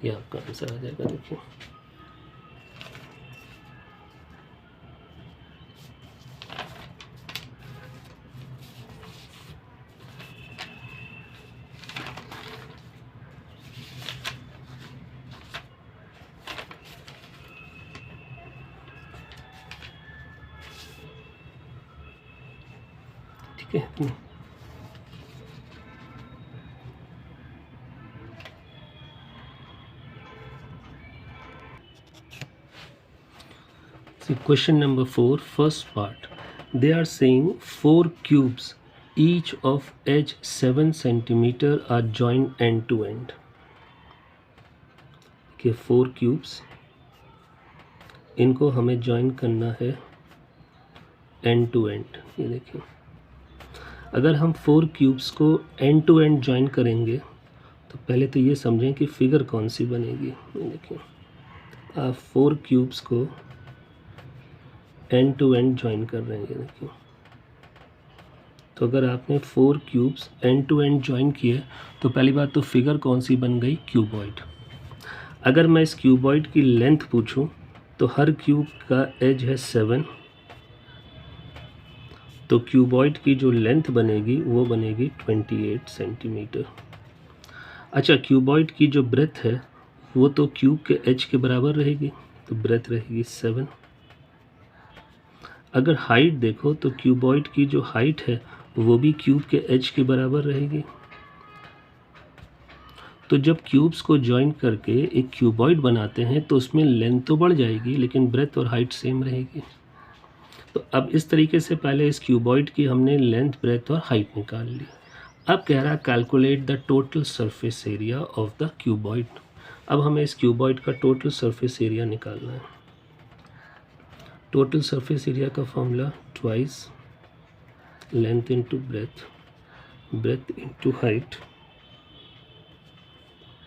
ये आपका आंसर आ जाएगा। देखिए ठीक है। See, question number 4, first part. They are saying 4 cubes, each of edge 7 centimeter, are joined end to end. Okay, 4 cubes, इनको हमें ज्वाइन करना है एंड टू एंड। ये देखिए, अगर हम 4 क्यूब्स को एंड टू एंड ज्वाइन करेंगे तो पहले तो ये समझें कि फिगर कौन सी बनेगी। ये देखिए, आप 4 क्यूब्स को एंड टू एंड ज्वाइन कर रहे हैं। ये देखिए, तो अगर आपने 4 cubes end to end join किए तो पहली बात तो फिगर कौन सी बन गई, क्यूबॉइड। अगर मैं इस क्यूबॉइड की लेंथ पूछूं तो हर क्यूब का एज है 7, तो क्यूबॉइड की जो लेंथ बनेगी वो बनेगी 28 सेंटीमीटर। अच्छा, क्यूबॉइड की जो ब्रेथ है वो तो क्यूब के एज के बराबर रहेगी, तो ब्रेथ रहेगी 7। अगर हाइट देखो तो क्यूबॉइड की जो हाइट है वो भी क्यूब के एज के बराबर रहेगी। तो जब क्यूब्स को ज्वाइन करके एक क्यूबॉइड बनाते हैं तो उसमें लेंथ तो बढ़ जाएगी लेकिन ब्रेथ और हाइट सेम रहेगी। तो अब इस तरीके से पहले इस क्यूबॉइड की हमने लेंथ, ब्रेथ और हाइट निकाल ली। अब कह रहा है calculate the total surface area of the cuboid. अब हमें इस क्यूबॉइड का टोटल सरफेस एरिया निकालना है। टोटल सरफेस एरिया का formula twice length into breadth, breath into height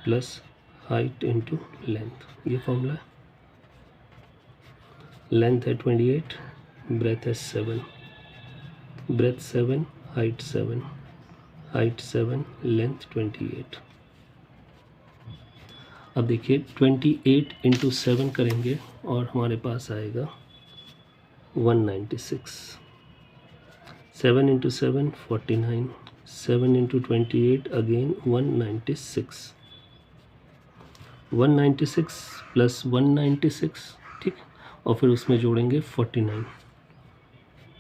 plus height into length, ये फॉर्मूला है। लेंथ है 28, ब्रेथ है 7, ब्रेथ 7, हाइट 7, हाइट 7, लेंथ 28। अब देखिए 28 इंटू 7 करेंगे और हमारे पास आएगा 196। 7 इंटू 7 49, 7 इंटू 28 अगेन 196, 196 प्लस 196, ठीक, और फिर उसमें जोड़ेंगे 49,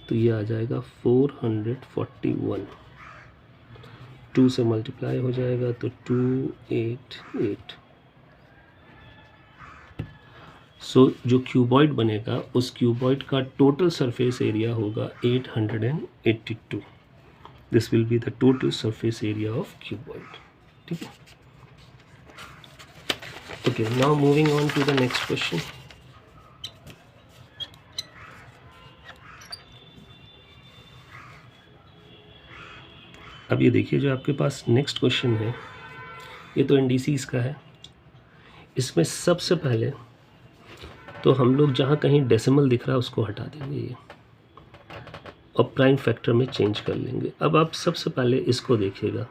तो ये आ जाएगा 441। 2 से मल्टीप्लाई हो जाएगा तो 288। सो जो क्यूबॉइड बनेगा उस क्यूबॉइड का टोटल सरफेस एरिया होगा 882। This will be the total surface area of cuboid. ठीक है, okay, now moving on to the next question. अब ये देखिए, जो आपके पास नेक्स्ट क्वेश्चन है ये तो इंडिसीज का है। इसमें सबसे पहले तो हम लोग जहाँ कहीं डेसिमल दिख रहा है उसको हटा देंगे ये, और प्राइम फैक्टर में चेंज कर लेंगे। अब आप सबसे पहले इसको देखिएगा,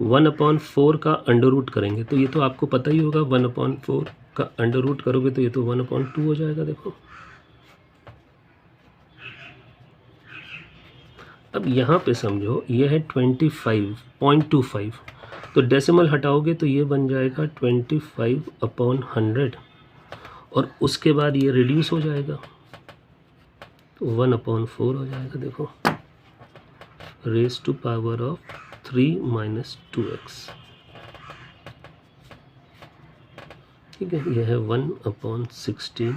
1/4 का अंडर रूट करेंगे तो ये तो आपको पता ही होगा, 1/4 का अंडर रूट करोगे तो ये तो 1/2 हो जाएगा। देखो, अब यहाँ पे समझो ये है 25.25, तो डेसिमल हटाओगे तो ये बन जाएगा 25/100, और उसके बाद ये रिड्यूस हो जाएगा तो 1/4 हो जाएगा। देखो, raise to power of 3 minus 2x, ठीक है, यह है 1/16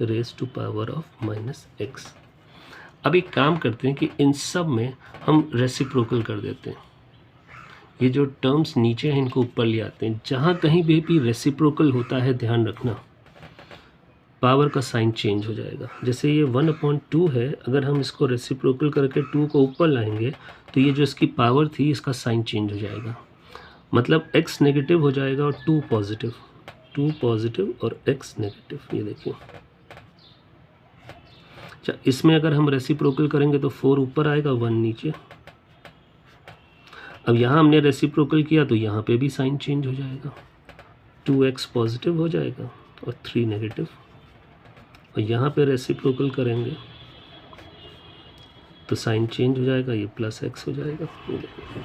raise to power of -x। अब एक काम करते हैं कि इन सब में हम रेसिप्रोकल कर देते हैं। ये जो टर्म्स नीचे हैं इनको ऊपर ले आते हैं। जहाँ कहीं भी रेसिप्रोकल होता है ध्यान रखना, पावर का साइन चेंज हो जाएगा। जैसे ये 1/2 है, अगर हम इसको रेसिप्रोकल करके 2 को ऊपर लाएंगे तो ये जो इसकी पावर थी इसका साइन चेंज हो जाएगा, मतलब x नेगेटिव हो जाएगा और 2 पॉजिटिव, 2 पॉजिटिव और x नेगेटिव। ये देखिए, अच्छा इसमें अगर हम रेसिप्रोकल करेंगे तो 4 ऊपर आएगा, 1 नीचे। अब यहाँ हमने रेसिप्रोकल किया तो यहाँ पे भी साइन चेंज हो जाएगा, 2x पॉजिटिव हो जाएगा और 3 नेगेटिव। और यहाँ पे रेसिप्रोकल करेंगे तो साइन चेंज हो जाएगा, ये +x हो जाएगा। ये देखिए,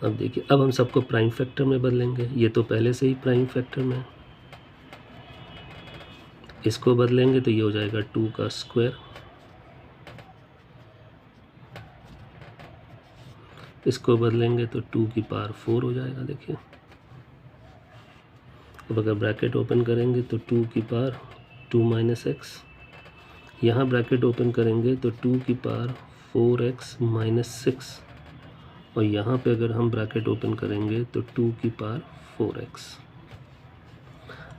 अब देखिए, अब हम सबको प्राइम फैक्टर में बदलेंगे। ये तो पहले से ही प्राइम फैक्टर में, इसको बदलेंगे तो ये हो जाएगा 2 का स्क्वायर, इसको बदलेंगे तो 2 की पावर 4 हो जाएगा। देखिए, अब अगर ब्रैकेट ओपन करेंगे तो 2 की पावर 2 - x, यहाँ ब्रैकेट ओपन करेंगे तो 2 की पावर 4x - 6, और यहाँ पे अगर हम ब्रैकेट ओपन करेंगे तो 2 की पावर 4x।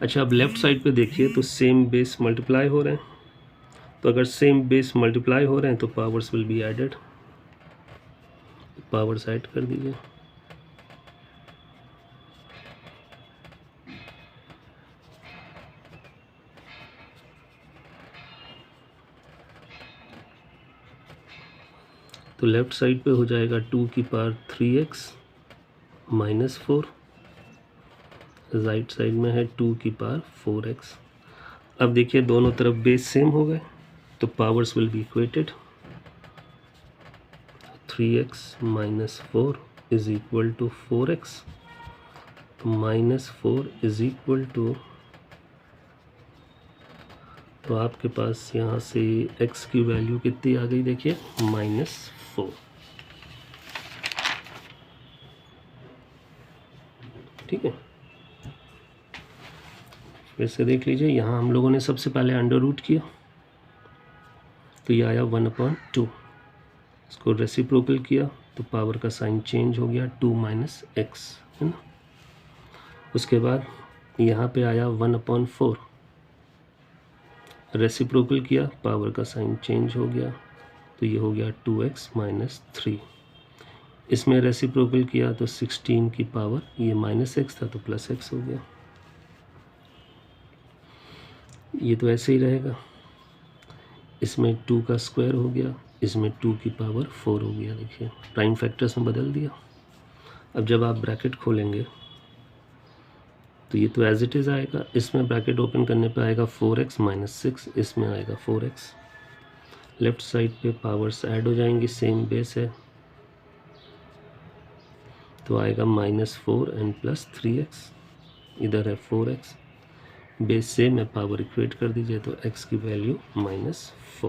अच्छा, अब लेफ़्ट साइड पे देखिए तो सेम बेस मल्टीप्लाई हो रहे हैं, तो अगर सेम बेस मल्टीप्लाई हो रहे हैं तो powers will be added, powers add कर दीजिए। तो लेफ़्ट साइड पे हो जाएगा 2 की पावर 3x - 4, राइट साइड में है 2 की पावर 4x। अब देखिए दोनों तरफ बेस सेम हो गए तो powers will be equated, 3x - 4 is equal to 4x -4 is equal to, तो आपके पास यहाँ से x की वैल्यू कितनी आ गई, देखिए -4। ठीक है, फिर से देख लीजिए, यहाँ हम लोगों ने सबसे पहले अंडर रूट किया तो ये आया 1/2, इसको रेसिप्रोकल किया तो पावर का साइन चेंज हो गया, 2 - x, है ना। उसके बाद यहाँ पे आया 1/4, रेसिप्रोकल किया, पावर का साइन चेंज हो गया तो ये हो गया 2x - 3। इसमें रेसिप्रोकल किया तो 16 की पावर, ये -x था तो +x हो गया। ये तो ऐसे ही रहेगा, इसमें 2 का स्क्वायर हो गया, इसमें 2 की पावर 4 हो गया। देखिए, प्राइम फैक्टर्स में बदल दिया। अब जब आप ब्रैकेट खोलेंगे तो ये तो एज इट इज़ आएगा, इसमें ब्रैकेट ओपन करने पे आएगा 4x - 6, इसमें आएगा 4x। लेफ़्ट साइड पे पावर्स ऐड हो जाएंगी, सेम बेस है तो आएगा -4 एंड +3x, इधर है 4x, बेस से में पावर इक्वेट कर दीजिए तो x की वैल्यू -4।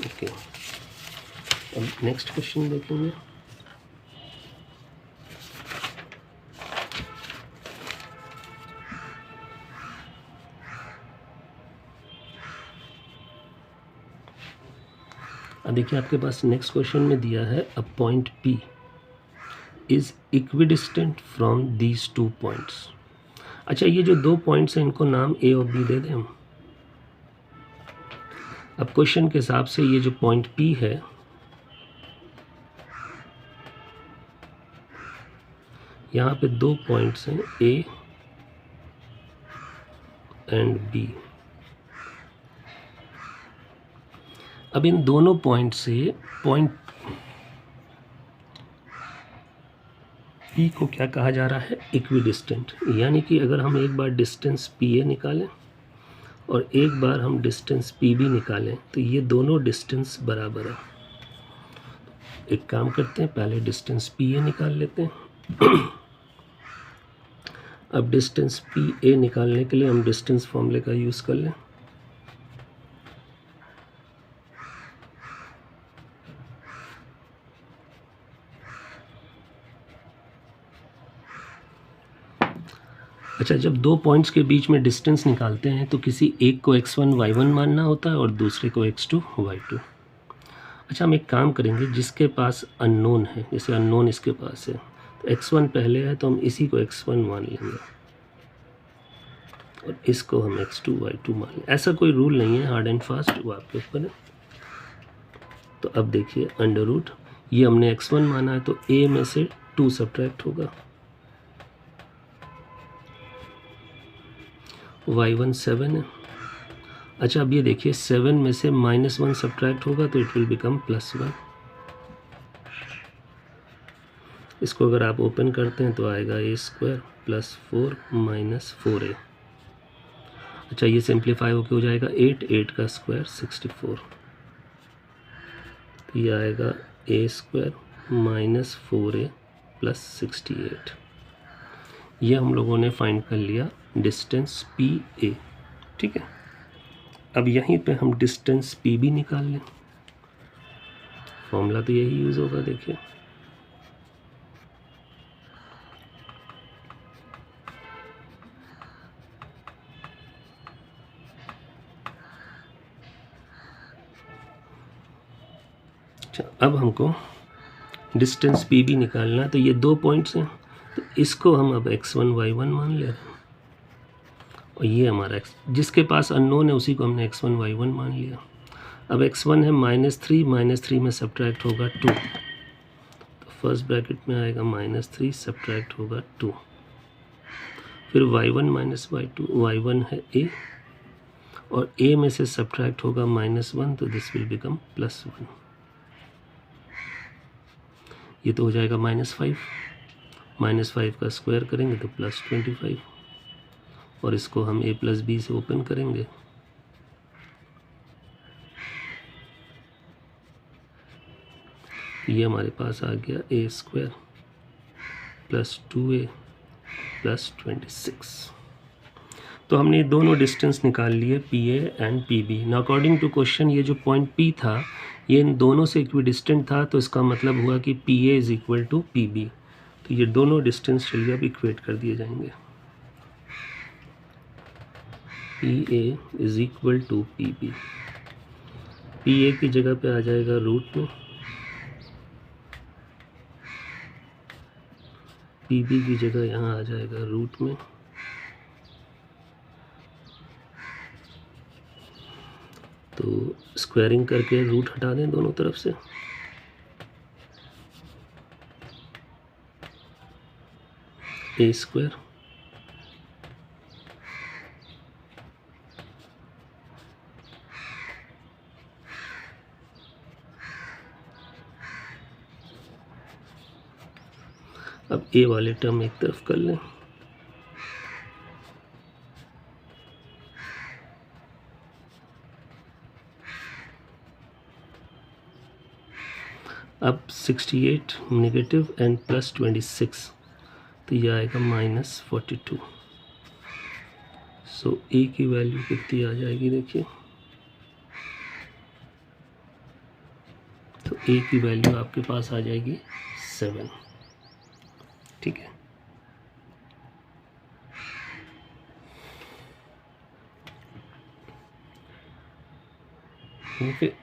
ओके, अब नेक्स्ट क्वेश्चन देखेंगे। अब देखिए, आपके पास नेक्स्ट क्वेश्चन में दिया है a point P is equidistant from these 2 points. अच्छा, ये जो 2 पॉइंट्स हैं इनको नाम A और B दे दें हम। अब क्वेश्चन के हिसाब से ये जो पॉइंट P है, यहाँ पे 2 पॉइंट्स हैं A एंड B। अब इन दोनों पॉइंट से पॉइंट P को क्या कहा जा रहा है, इक्विडिस्टेंट। यानी कि अगर हम एक बार डिस्टेंस PA निकालें और एक बार हम डिस्टेंस PB निकालें तो ये दोनों डिस्टेंस बराबर है। एक काम करते हैं, पहले डिस्टेंस PA निकाल लेते हैं। अब डिस्टेंस PA निकालने के लिए हम डिस्टेंस फॉर्मूले का यूज़ कर लें। अच्छा, जब 2 पॉइंट्स के बीच में डिस्टेंस निकालते हैं तो किसी एक को x1 y1 मानना होता है और दूसरे को x2 y2। अच्छा, हम एक काम करेंगे, जिसके पास अननोन है, जैसे अननोन इसके पास है, तो x1 पहले है तो हम इसी को x1 मान लेंगे और इसको हम x2 y2 मान लेंगे। ऐसा कोई रूल नहीं है हार्ड एंड फास्ट, वो आपके ऊपर है। तो अब देखिए अंडर रूट, ये हमने x1 माना है तो a में से 2 सब्ट्रैक्ट होगा, y1 7 है। अच्छा, अब ये देखिए 7 में से -1 सब्ट्रैक्ट होगा तो इट विल बिकम +1। इसको अगर आप ओपन करते हैं तो आएगा a² + 4 - 4a। अच्छा, ये सिंप्लीफाई होके हो जाएगा 8 का स्क्वायर 64, तो ये आएगा a² - 4a + 68। ये हम लोगों ने फाइंड कर लिया डिस्टेंस PA। ठीक है, अब यहीं पे हम डिस्टेंस PB निकाल लें। फॉर्मूला तो यही यूज़ होगा, देखिए अच्छा, अब हमको डिस्टेंस PB निकालना है। तो ये 2 पॉइंट्स हैं, तो इसको हम अब x1 y1 मान ले रहे हैं और ये हमारा जिसके पास अननोन है उसी को हमने x1 y1 मान लिया। अब x1 है -3 -3 में सब्ट्रैक्ट होगा 2, तो फर्स्ट ब्रैकेट में आएगा -3 सब्ट्रैक्ट होगा 2, फिर y1 - y2, y1 है a और a में से सब्ट्रैक्ट होगा -1, तो दिस विल बिकम +1। ये तो हो जाएगा -5, -5 का स्क्वायर करेंगे तो +25 और इसको हम a + b से ओपन करेंगे, ये हमारे पास आ गया a² + 2a + 26। तो हमने दोनों डिस्टेंस निकाल लिए PA एंड PB। ना अकॉर्डिंग टू क्वेश्चन ये जो पॉइंट P था ये इन दोनों से इक्विडिस्टेंट था, तो इसका मतलब हुआ कि PA = PB। तो ये दोनों डिस्टेंस चलिए अब इक्वेट कर दिए जाएंगे। PA = PB, PA की जगह पे आ जाएगा रूट में, PB की जगह यहाँ आ जाएगा रूट में, तो स्क्वायरिंग करके रूट हटा दें दोनों तरफ से, a²। अब a वाले टर्म एक तरफ कर लें, अब 68 नेगेटिव एंड +26, तो ये आएगा -42। सो a की वैल्यू कितनी आ जाएगी, देखिए तो a की वैल्यू आपके पास आ जाएगी 7। ठीक है, फिर